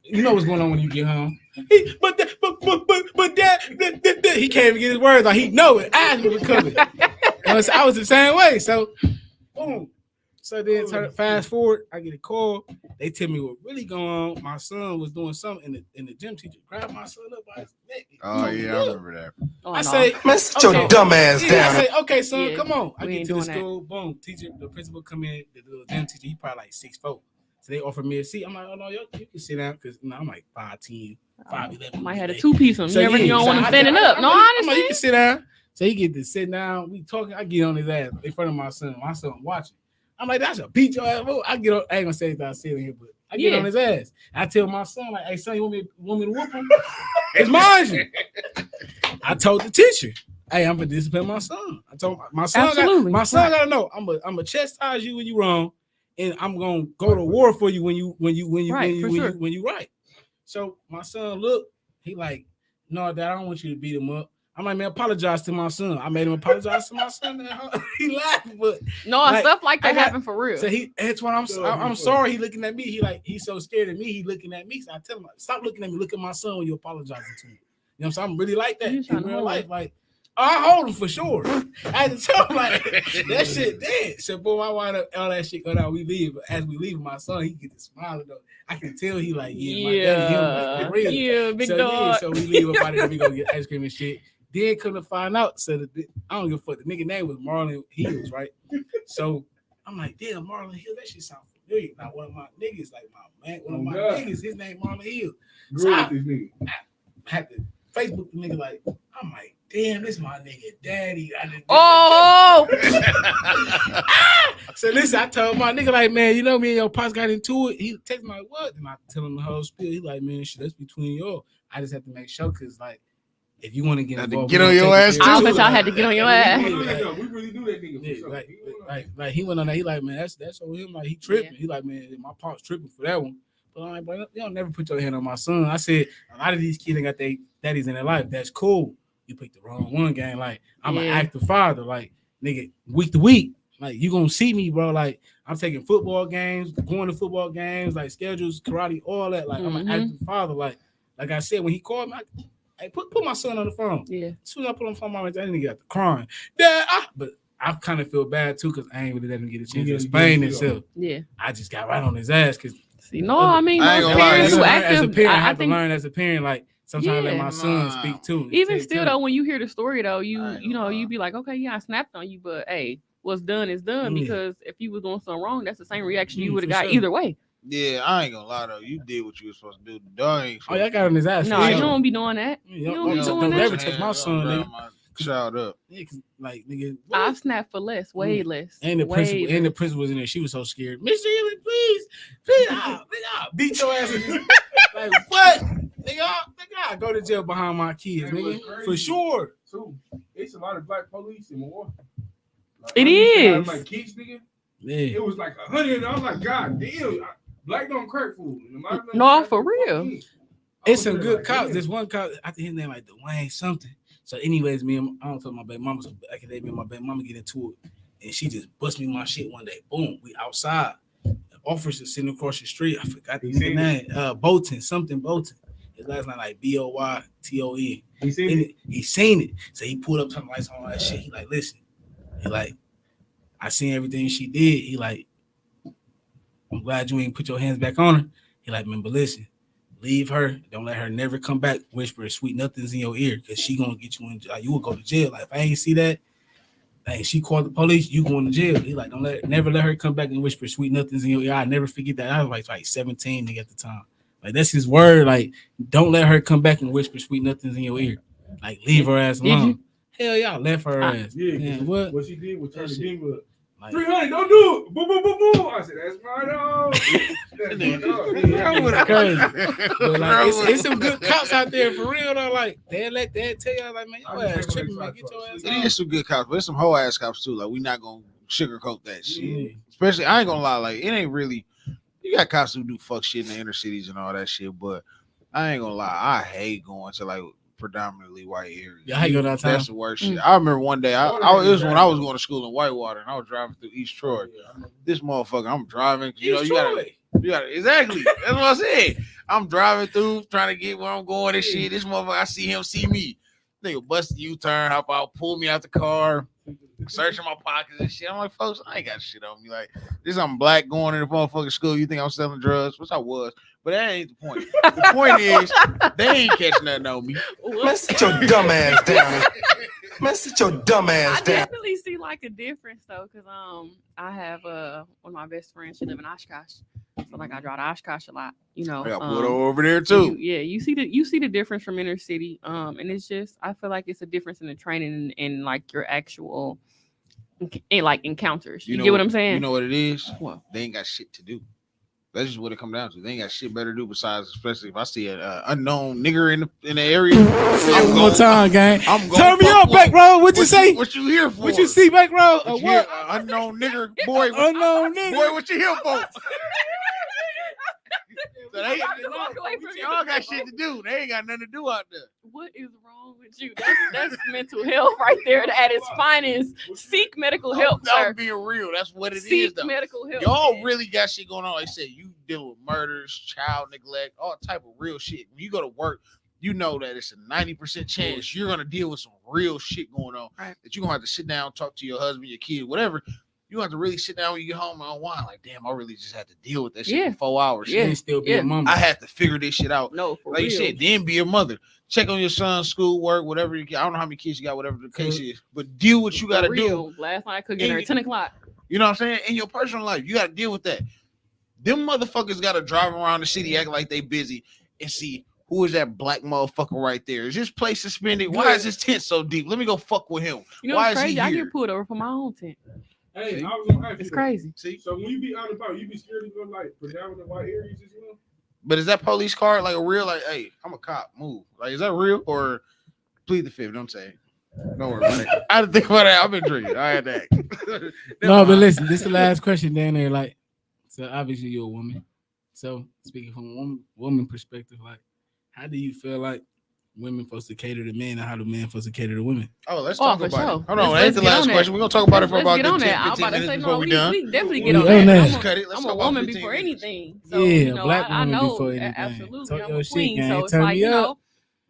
You know what's going on when you get home. But dad, he can't even get his words out. He know it. Eyes were covered. I was the same way. So boom. So then fast forward, I get a call. They tell me what really going on. My son was doing something, and the gym teacher grabbed my son up by his neck. Oh yeah, I remember that. Oh, I no. say, Man, sit your dumb ass I down. say, okay, son, Yeah, come on. I we get ain't to the doing that. school, boom, teacher, the principal come in, the little gym teacher, he probably like 6'4". So they offered me a seat. I'm like, oh no, you can sit down because I'm like 5'10", 5'11". Might have a 2-piece him. So, You never yeah, don't so want him I- standing I- up. I'm No, like, I I'm like, you can understand. sit down. So he get to sit down. We talking. I get on his ass in front of my son. My son watching. I'm like, that's a beat your ass. I get on. I ain't gonna say that I sit in here, but I get Yeah. on his ass. I tell my son, like, hey son, you want me to whoop him? It's mine. I told the teacher, hey, I'm gonna discipline my son. I told my son, Absolutely. my son gotta know. I'm gonna chastise you when you wrong, and I'm gonna go to war for you when you right. So my son look, he like, no, Dad, I don't want you to beat him up. I'm like, man, apologize to my son. I made him apologize to my son. He laughed, but No, like, stuff like I that got- happen for real. so that's what I'm sorry. He looking at me. He's so scared of me. He looking at me. So I tell him, stop looking at me. Look at my son when you apologizing to me. You know what I'm saying? I'm really like that You in trying to real hold life. him. Like, I hold him for sure. I had to tell him like that shit dead. So boy, I wind up all that shit go down. We leave. But as we leave, my son, he get to smiling though. I can tell he like, my daddy, him like for real. Yeah, big so, dog. so we leave up out there, we go get ice cream and shit. Then come to find out, so I don't give a fuck. The nigga name was Marlon Hills, right? So I'm like, damn, Marlon Hills, that shit sound familiar. Now one of my niggas, like my man, one of my niggas, his name Marlon Hills. So I had to Facebook the nigga like, I'm like, damn, this my nigga daddy. Oh, So listen, I told my nigga like, man, you know me and your pops got into it. He text me like, what? And I tell him the whole spiel. He like, man, shit, that's between y'all. I just have to make sure, cause like, if you want to get involved, get on your ass too. I bet y'all had to get on your ass. We really do that nigga. Yeah, For sure. like he went on that. He like, man, that's on him. Like he tripping. He like, man, my pops tripping for that one. But I'm like, bro, you don't never put your hand on my son. I said, a lot of these kids ain't got their daddies in their life. That's cool. You picked the wrong one, gang. Like I'm an active father. Like nigga, week to week. Like you gonna see me, bro. Like I'm taking football games, going to football games, like schedules, karate, all that. Like I'm an active father. Like I said, when he called me, hey, put my son on the phone. Yeah. As soon as I put him on the phone, that nigga got the crying. Dad, but I kind of feel bad too because I ain't really let him get a chance to explain himself. Yeah. I just got right on his ass because See, no, I mean, I ain't most gonna lie, parents who as as a active, parent, I I have to think learn as a parent, like sometimes let Yeah. my son speak too. even still though, when you hear the story though, I you ain't know, gonna lie. you be like, okay, yeah, I snapped on you, but hey, what's done is done Yeah. because if you was doing something wrong, that's the same reaction you would have for got sure. either way. Yeah, I ain't gonna lie though. You did what you were supposed to do. The dog ain't. Oh, y'all got on his ass. No, for you sure. don't be doing that. Yeah, You don't- don't be don't- doing don't that. never touch my son, nigga. My child up. Yeah, 'cause, like nigga, I snapped for less, way less. and the way principal and the less. principal was in there. She was so scared. Mr. Ely, please, beat your ass. Like what? Nigga, I go to jail behind my kids, nigga, for sure. Too. It's a lot of black police in Milwaukee. Like, It I used to have is. my kids, nigga. Yeah, It was like 100. And I was like, God damn, black don't crack food. And a lot of them No, crack for food real. fucking- it's I some was good like, cops. damn. There's one cop. I think his name like Dwayne something. So, anyways, I don't tell my baby mama. So back in the day, me and my baby mama get into it, and she just bust me my shit one day. Boom, we outside. The officer sitting across the street. I forgot the He seen name. Bolton, something Bolton. His last name like Boyton. He seen it. He seen it. So he pulled up, turn the lights on, all that shit. He like, listen. He like, I seen everything she did. He like, I'm glad you ain't put your hands back on her. He like, man, but listen, leave her. Don't let her never come back whispering sweet nothings in your ear because she gonna get you in. You will go to jail. Like if I ain't see that, hey, she called the police. You going to jail. He like, never let her come back and whisper sweet nothings in your ear. I never forget that. I was like 17 nigga at the time. Like that's his word. Like don't let her come back and whisper sweet nothings in your ear. Like leave her ass Did alone. you? Hell yeah, I left her ass. Yeah, Man, what? What she did was turn the That shit. game up. Like, 300, don't do it. Boom, boom, boom, boom. I said, that's my dog. That's my dog. Wrong with It's crazy. it. But like, Wrong with it's it. some good cops out there for real though. Like they tell y'all like, man, your ass tripping, man. Get your ass It on. is some good cops, but there's some hoe ass cops too. Like we not gonna sugarcoat that shit. Yeah. Especially, I ain't gonna lie. Like it ain't really. You got cops who do fuck shit in the inner cities and all that shit, but I ain't gonna lie. I hate going to like predominantly white areas. Yeah, how you go downtown? That's the worst shit. I remember one day. It was when I was going to school in Whitewater, and I was driving through East Troy. This motherfucker, I'm driving. You know, you gotta exactly. That's what I said. I'm driving through, trying to get where I'm going and shit. This motherfucker, I see him, see me. Nigga bust the U-turn, hop out, pull me out the car, searching my pockets and shit. I'm like, folks, I ain't got shit on me. Like, this I'm black going to the motherfucking school. You think I'm selling drugs? Which I was. But that ain't the point. The point is, they ain't catching nothing on me. Man, sit your dumb ass down. Man, sit your dumb I ass down. definitely see like a difference though, cause I have one of my best friends. She live in Oshkosh, so like I drive to Oshkosh a lot. You know, I got pulled over there too. you see the difference from inner city. And it's just I feel like it's a difference in the training and like your actual like encounters. You get what I'm saying? You know what it is? What? They ain't got shit to do. That's just what it come down to. They ain't got shit better to do besides, especially if I see an unknown nigger in the area. Say it one more time, gang. I'm going. Turn me up, back row. What'd you say? What you here for? What you see, back row? What you What? hear? Unknown nigger, boy. Unknown nigga. Boy, what you here for? So they, Walk away from you. y'all got shit to do. They ain't got nothing to do out there. What is wrong with you? That's mental health right there at its finest. Seek medical help, I'm sir. being real. That's what it is, Seek though. medical help. Y'all man. really got shit going on. Like I said, you deal with murders, child neglect, all type of real shit. When you go to work, you know that it's a 90% chance you're gonna deal with some real shit going on. Right. That you're gonna have to sit down, talk to your husband, your kid, whatever. You have to really sit down when you get home and unwind. Like, damn, I really just had to deal with that shit Yeah. for 4 hours. Yeah. And still be Yeah. a mama. I had to figure this shit out. No, for Like you real. said, then be a mother. Check on your son's school work, whatever you get. I don't know how many kids you got, whatever the case is, but deal what you got to For do. real. Last night I could get her at 10 o'clock. You know what I'm saying? In your personal life, you got to deal with that. Them motherfuckers got to drive around the city acting like they busy and see who is that black motherfucker right there. Is this place suspended? Why is this tent so deep? Let me go fuck with him. You know Why what's is he crazy? I here? get pulled over for my own tent. Hey, I was gonna ask you It's that. crazy. See? So when you be out and about, you be scared to go like predominant white areas as well? But is that police card like a real, like, hey, I'm a cop, move? Like, is that real or plead the fifth? Don't say it. Don't worry about it. I had to think about that. I've been drinking. I had that. No, but listen, this is the last question down there. Like, so obviously you're a woman. So speaking from a woman perspective, like, how do you feel like women supposed to cater to men and how do men supposed to cater to women? Oh, let's Oh, talk for about sure. it. Hold on, Let's that's the get last on that. question. We're going to talk about it for Let's about get 10, on that. I was 15 about to minutes say, before no, we we done. definitely We get on on that. that. Let's cut it. Let's I'm talk a about woman 15 before minutes. anything. So, Yeah, you know, black I woman know before anything. absolutely Talk I'm your a shit, queen. gang. So it's Turn like, me you up. know,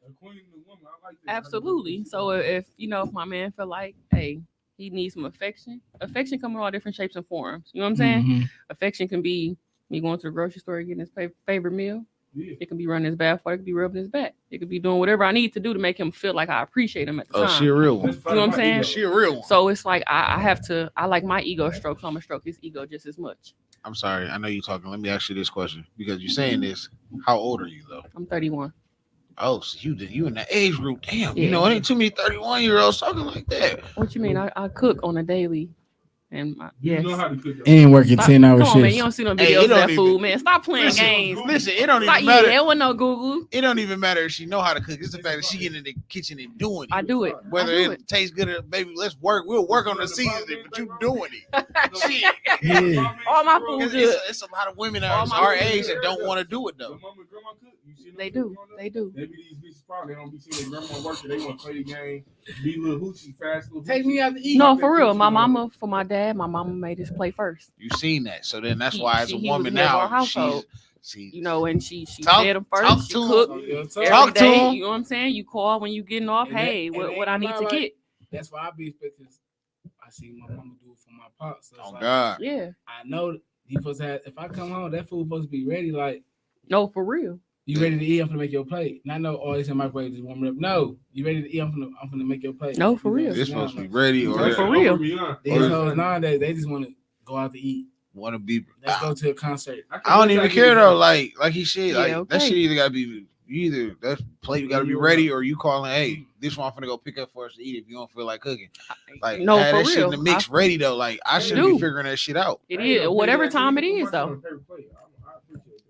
A queen and a woman, I like that. absolutely. So if if my man feel like, hey, He needs some affection. Affection come in all different shapes and forms. You know what I'm saying? Mm-hmm. Affection can be me going to the grocery store and getting his favorite meal. Yeah. It can be running his bath, or it could be rubbing his back. It could be doing whatever I need to do to make him feel like I appreciate him at the time. she a real one. You know what I'm saying? She a real one. So it's like I like my ego stroke, so I'm gonna stroke his ego just as much. I'm sorry. I know you're talking. Let me ask you this question because you're saying this. How old are you though? I'm 31. Oh, so you in that age group? Damn. Yeah. You know, it ain't too many 31-year-olds talking like that. What you mean? I cook on a daily, and You know how to cook. It ain't working 10-hour Come on, man. You shifts. don't see no Hey, videos it of don't that even- food, man. Stop playing Listen, games. Listen, it don't Stop, even matter. yeah, it wasn't no Google. It don't even matter if she know how to cook. It's the fact that she get in the kitchen and doing it. I do it. Whether I do it tastes good or baby, we'll work on the seasoning, but you doing it. Shit. Yeah. All my food It's, good. it's a lot of women All our my food age good. that don't want to do it Your though. mama and grandma cook. You see them They cook do. on them? They do. They be these bitches probably they don't be seeing their grandma working. They want to play the game, be little hoochie, fast little. Take hoochie. me out to eat. No, for real. My mama, for my dad, my mama made his play first. You seen that, so then that's why as a He was woman the head of our now, household. she's You know, and she Talk- fed him talk first. She to him. cooked Talk every to day. him. You know what I'm saying? You call when you getting off. And that- Hey, and what I ain't need to like- get? That's why I be expecting. I see my mama do it for my pops. So it's oh like, God. Yeah. I know he supposed to have. If I come home, that food supposed to be ready. Like No, for real. you ready to eat? I'm gonna make your plate. Not no. Oh, it's in my microwave. Just warm it up. No, you ready to eat? I'm gonna make your plate. No, for You know, real. It's supposed to be ready or No, for real. These hoes nowadays, they just want to go out to eat. want to be. Let's go to a concert. I don't even care though. Like he said, Yeah, like that okay. shit either gotta be either that plate got to be ready or you calling. Hey, this one I'm finna go pick up for us to eat if you don't feel like cooking. Like No, have for that shit in real. the mix ready though. Like I shouldn't do. be figuring that shit out. It is whatever time it is though.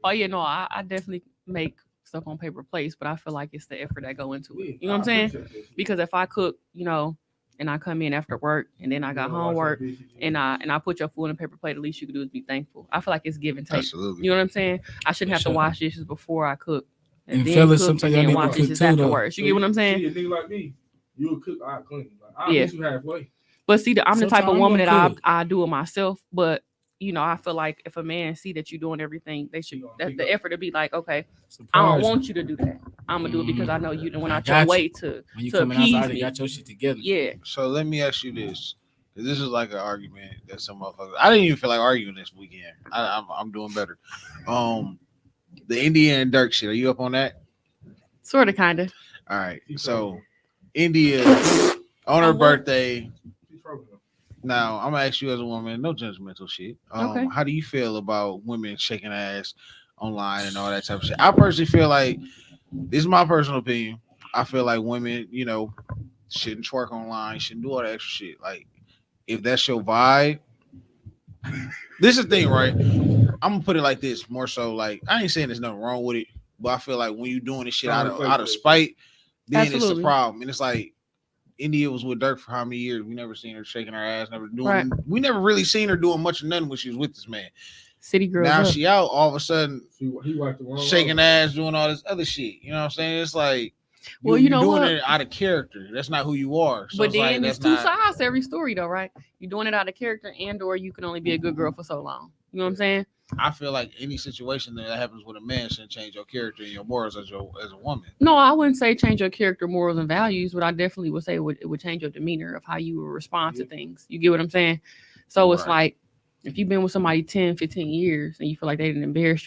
Oh yeah, no, I definitely make stuff on paper plates, but I feel like it's the effort that go into it. You know what I'm saying? Because if I cook, you know, and I come in after work and then I got homework and I put your food in a paper plate, the least you can do is be thankful. I feel like it's give and take. Absolutely. You know what I'm saying? I shouldn't have Sure. to wash dishes before I cook. And then fellas, cook sometimes and y'all then need to wash cook dishes too, though. afterwards. You get what I'm saying? See, a nigga like me, you'll cook, I'll clean. Like, I'll Yeah. meet you halfway. But see, I'm the type Sometimes of I'm woman that gonna cook. I do it myself. But you know, I feel like if a man see that you're doing everything, they should. That's the effort to be like, okay, I don't want you to do that. I'm gonna do it because I know you went out your got you. way to When you to coming appease outside, me. you got your shit together. Yeah. So let me ask you this. 'Cause this is like an argument that some motherfuckers. I didn't even feel like arguing this weekend. I'm doing better. The India and Dirk shit. Are you up on that? Sort of, kind of. All right. So India on her On what? birthday. Now I'm gonna ask you as a woman, no judgmental shit. Okay. How do you feel about women shaking ass online and all that type of shit? I personally feel like this is my personal opinion. I feel like women, you know, shouldn't twerk online, shouldn't do all that extra shit. Like, if that's your vibe, this is the thing, right? I'm gonna put it like this, more so like I ain't saying there's nothing wrong with it, but I feel like when you doing this shit out of spite, then it's Absolutely. the problem. And it's like India was with Dirk for how many years? We never seen her shaking her ass, never doing. Right. We never really seen her doing much of nothing when she was with this man. City girls. Now up. she out, all of a sudden He wiped the wrong shaking way. ass, doing all this other shit. You know what I'm saying? It's like, Well, you know doing what? it out of character. That's not who you are. So But it's like, then there's that's two not- sides to every story, though, right? You're doing it out of character, and or you can only be a good girl for so long. You know what I'm saying? I feel like any situation that happens with a man shouldn't change your character and your morals as a woman. No, I wouldn't say change your character, morals, and values, but I definitely would say it would change your demeanor of how you would respond to things. You get what I'm saying? So it's Right. like if you've been with somebody 10, 15 years and you feel like they didn't embarrass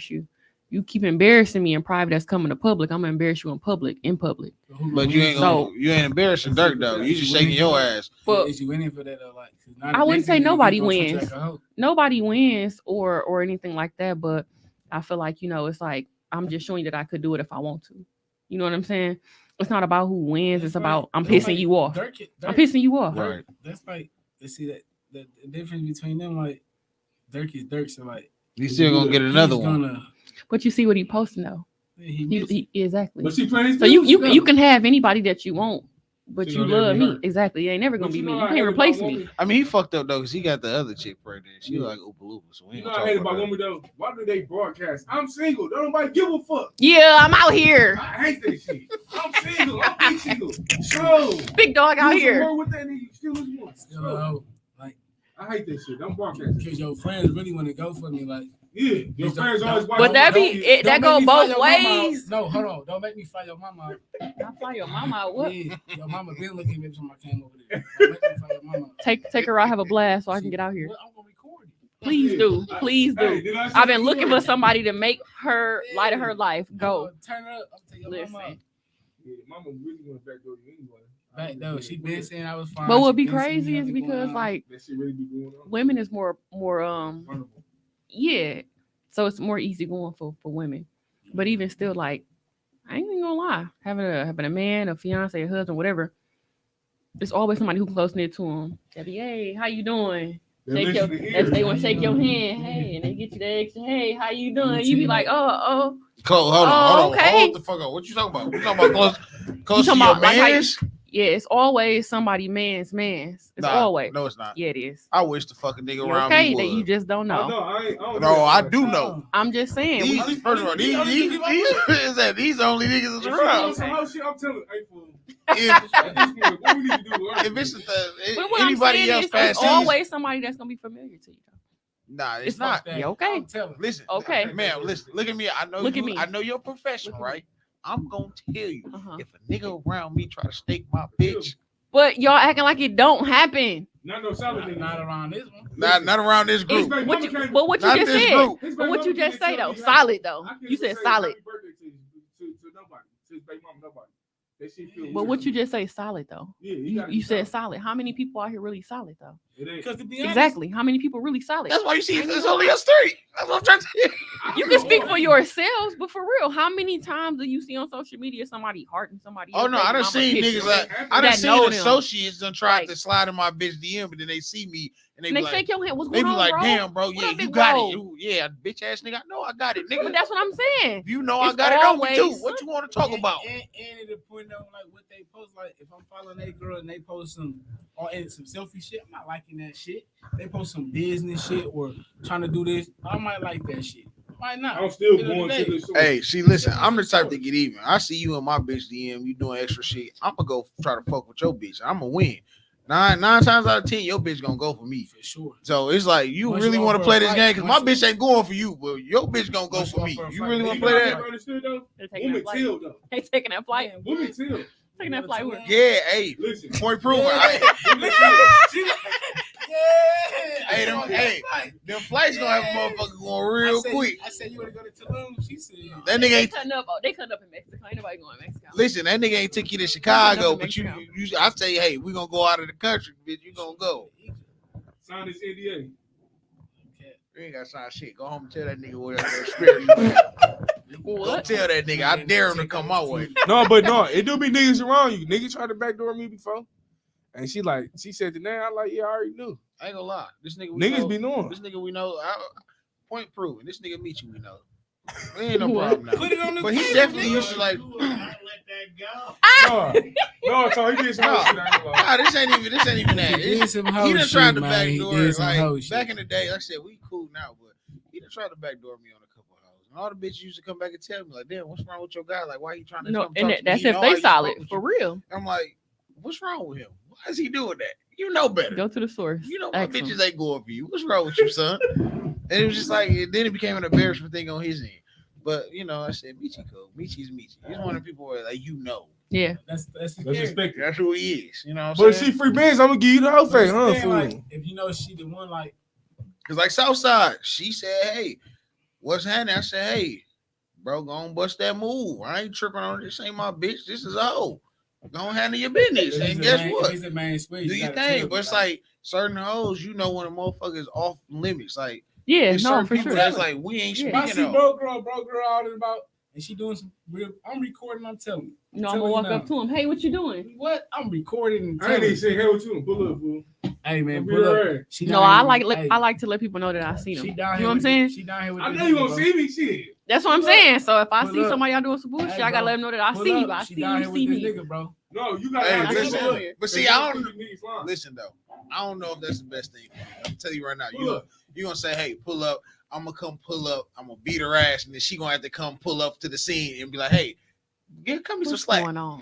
you, you keep embarrassing me in private that's coming to public, I'm gonna embarrass you in public. But you ain't So- you ain't embarrassing Dirk though. You just shaking your ass. But Is you winning for that? Though? Like, 'cause now I the wouldn't next say nigga nobody gonna treat you wins. like a hoe. nobody wins or anything like that, but I feel like, you know, it's like I'm just showing you that I could do it if I want to. You know what I'm saying? It's not about who wins, it's That's about right. I'm That's pissing like you off. Dirk, I'm pissing you off. Right. That's like, let's see that the difference between them. Like, Dirk is Dirk, so like He's still gonna get another he's one. Gonna, But you see what he posting though. he Exactly. But she playing. So you can have anybody that you want, but She you gonna never love be me. her. Exactly. It ain't never gonna But be you me. know You I can't hate replace about me. women? I mean, he fucked up though because he got the other chick pregnant. She Yeah. like Oompa Loompa, so we You ain't know gonna I hate talk about about women though. Why do they broadcast? I'm single. Don't nobody give a fuck. Yeah, I'm out here. I hate that shit. I'm single. I'm big single. So Big dog out you here. More with that nigga. You still lose one. still a hoe. Like, I hate that shit. Don't bark at me. Because your friends really want to go for me, like. Yeah, your friends always watch. But that go both ways. No, hold on. Don't make me fly your mama out. I fly your mama out. What? Yeah, your mama been looking at me when I came over there. Don't make me fly your mama out. Take her out, have a blast so I can get out here. Well, I'm gonna record it. Please do. Please do. Hey, I've been looking for somebody to make her light of her life. Go. Turn up. I'm taking your mama out. Listen. Yeah, mama really want to backdoor you anyway. Back though, she been saying I was fine. But what be She been saying crazy is nothing because going on. like That shit really be going on. women is more Vulnerable. yeah. So it's more easy going for women. But even still, like, I ain't even gonna lie. Having a man, a fiance, a husband, whatever, there's always somebody who close knit to him. They be, hey, how you doing? They want to shake your hand, hey, and they get you the extra, hey, how you doing? You be like, oh. Cole, hold on. Okay. Hold the fuck up. What you talking about? You talking about close You to talking your about, like, how you- mans? Yeah, it's always somebody man's. It's always. No, it's not. Yeah, it is. I wish the fucking nigga You around okay me that you would. just don't know. No, I do know. I'm just saying. These, first of all, these the only niggas that's around. I'm telling you, hey, fool. If, What we need to do? if it's But what I'm anybody saying else is, past it's these, always somebody that's gonna be familiar to you. nah, it's not. Yeah, okay. I'm telling. Listen, Okay. man, listen. Look at me. I know Look you. at me. I know you're a professional, Look at me. right? I'm gonna tell you, Uh-huh. if a nigga around me try to stake my bitch, But y'all acting like it don't happen. Not no solid nigga. Not around this one. not around this group. His What you mama just Not this said. group. His But baby what you mama just can't say tell though, me solid though. I can't You said say solid. happy birthday to nobody. To his baby mama, nobody. That shit feel But weird. what you just say solid though. Yeah, You said solid. How many people out here really solid though? It ain't. Because to be honest, Exactly. How many people really solid? That's why you see it's only us three. That's what I'm trying to tell you. You can speak for yourselves, but for real, how many times do you see on social media somebody hearting somebody? Oh no, I done seen niggas like I done that seen know them. associates done tried Like- to slide in my bitch DM, but then they see me and And be they like, shake your hand. What's they going be on, like, bro? damn, bro, What yeah, up, you big got bro? it. You, yeah, bitch ass nigga. I know I got it, But nigga. that's what I'm saying. You know I It's got it on me too. always- What you want to talk about? And at the point though, like what they post, like if I'm following that girl and they post some or some selfie shit, I'm not liking that shit. They post some business shit or trying to do this, I might like that shit. Might not. I'm still End of the going day. to the source. Hey, see, listen, I'm the type to get even. I see you in my bitch DM, you doing extra shit. I'm gonna go try to fuck with your bitch. I'm gonna win. Nine times out of 10, your bitch gonna go for me. For sure. So it's like you Once really you want to offer play a this fight, game because my once bitch ain't going for you, but your bitch gonna go Once for you me. offer a You fight, really you want to You play know that? what I understood though? They're taking Women that flight. tell though. They taking that flight. Women tell. Taking that flight with. Yeah, hey, Listen. point proven. Women tell. Hey, them flights gonna have a motherfucker going real quick. I said you want to go to Tulum. She said That nigga They ain't cutting up. They cutting up in Mexico. Ain't nobody going to Mexico. listen. That nigga ain't took you to Chicago, Nothing but you, Mexico. I tell you, hey, we gonna go out of the country, bitch. You gonna go. Sign this NDA. You ain't gotta sign shit. Go home and tell that nigga what that spirit you in. Go What? tell that nigga. I dare him to come my way. No, but no, it do be niggas around you. Niggas tried to backdoor me before. And she said the name. I like, yeah, I already knew. I ain't gonna lie. This nigga we Niggas know, be knowing. This nigga we know. Point proven. This nigga meet you. We know. There ain't no What? problem now. Put it on the But he table, definitely nigga. used to like. No, so he did some No. whole shit. I ain't gonna lie. Nah, this ain't even that. He did some He hoe done tried shit, to man. He backdoor did some hoe like shit. back in the day. Like I said, we cool now, but he done tried to backdoor me on a couple of hoes. And all the bitches used to come back and tell me like, "Damn, what's wrong with your guy? Like, why he trying to No, come and talk to me? that's He if know I they used to solid fuck with for you." real. I'm like, what's wrong with him? Why is he doing that? You know better. Go to the source. You know my Ask 'em. bitches ain't going for you. What's wrong with you, son? And it was just like, then it became an embarrassment thing on his end. But you know, I said, Michi cool. Michi's Michi. He's one of the people where like you know. Yeah. That's Let's scary. respect it. That's who he is. You know what I'm But if saying? she free bands, I'm gonna give you the whole But thing, it's huh, the thing, like, fool? if you know she the one, like Cause like Southside, she said, "Hey, what's happening?" I said, "Hey, bro, go on bust that move. I ain't tripping on this. Ain't my bitch. This is a hoe. Go on handle your business." And guess what? He's a main squeeze. Do your thing. But it's like certain hoes, you know, when a motherfucker's off limits. Like Yeah. there's No, certain for people sure. that's like we ain't Yeah. if I see speaking of. bro girl out and about, and she doing some real. I'm recording. I'm telling you. No, I'm gonna walk up to him. Hey, what you doing? What? I'm recording. And I ain't telling even you. say hell with you. Pull up, fool. Hey man, Be pull up. alright. She No, down I here like with- I like to let people know that I see She them. down You here know what I'm with saying? She down here with. I this know you nigga, gonna bro. see me, shit. That's what I'm Pull up. saying. So if I Pull see up. somebody out doing some bullshit, Hey, I gotta bro. let them know that I Pull see you. up. I She see down you here see with this me. nigga, bro. No, you gotta Hey, have listen, this here. but see, I don't niggas lying. listen though. I don't know if that's the best thing. I'm tell you right now. Pull up. You gonna say, "Hey, pull up." I'm gonna come pull up. I'm gonna beat her ass, and then she gonna have to come pull up to the scene and be like, "Hey, cut me some What's slack." going on?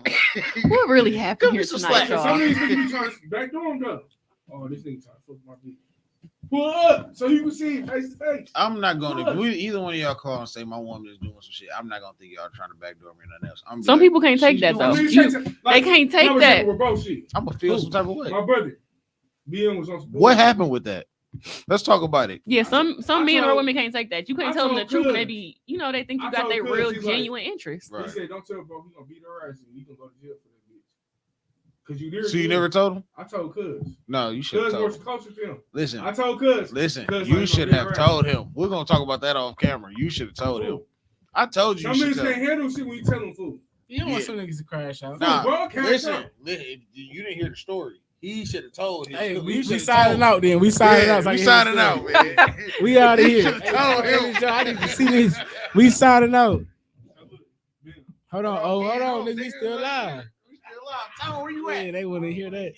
What really happened Give me here some tonight, slack. Some of y'all? these niggas be trying to backdoor him though. Oh, this nigga trying to fuck my bitch. What? So you can see it face to face. I'm not gonna. If either one of y'all call and say my woman is doing some shit, I'm not gonna think y'all trying to backdoor me or nothing else. Some people can't take that though. They can't take that. I'm gonna feel some type of way. My brother, BM was on. What happened with that? Let's talk about it. Yeah, some men or women can't take that. You can't tell them the truth, and they be, they think you got their real genuine interest. He said, "Don't tell bro, he gonna beat her ass and you can go to jail for that bitch." Cause you did. So you never told him? I told Cuz. No, you should have told him. Closer to him. Listen, I told Cuz. Listen, you should have told him. We're gonna talk about that off camera. You should have told him. I told you. Some niggas can't handle shit when you tell them fool. You don't want some niggas to crash out. Nah, bro, listen, you didn't hear the story. He should have told him. Hey, we signing out then. We signing out. We signing out, man. We out of here. Told him. I need to see this. We signing out. Hold on. Oh, hold on. Nigga, we still alive. Tell him where you at. Yeah, they want to hear that.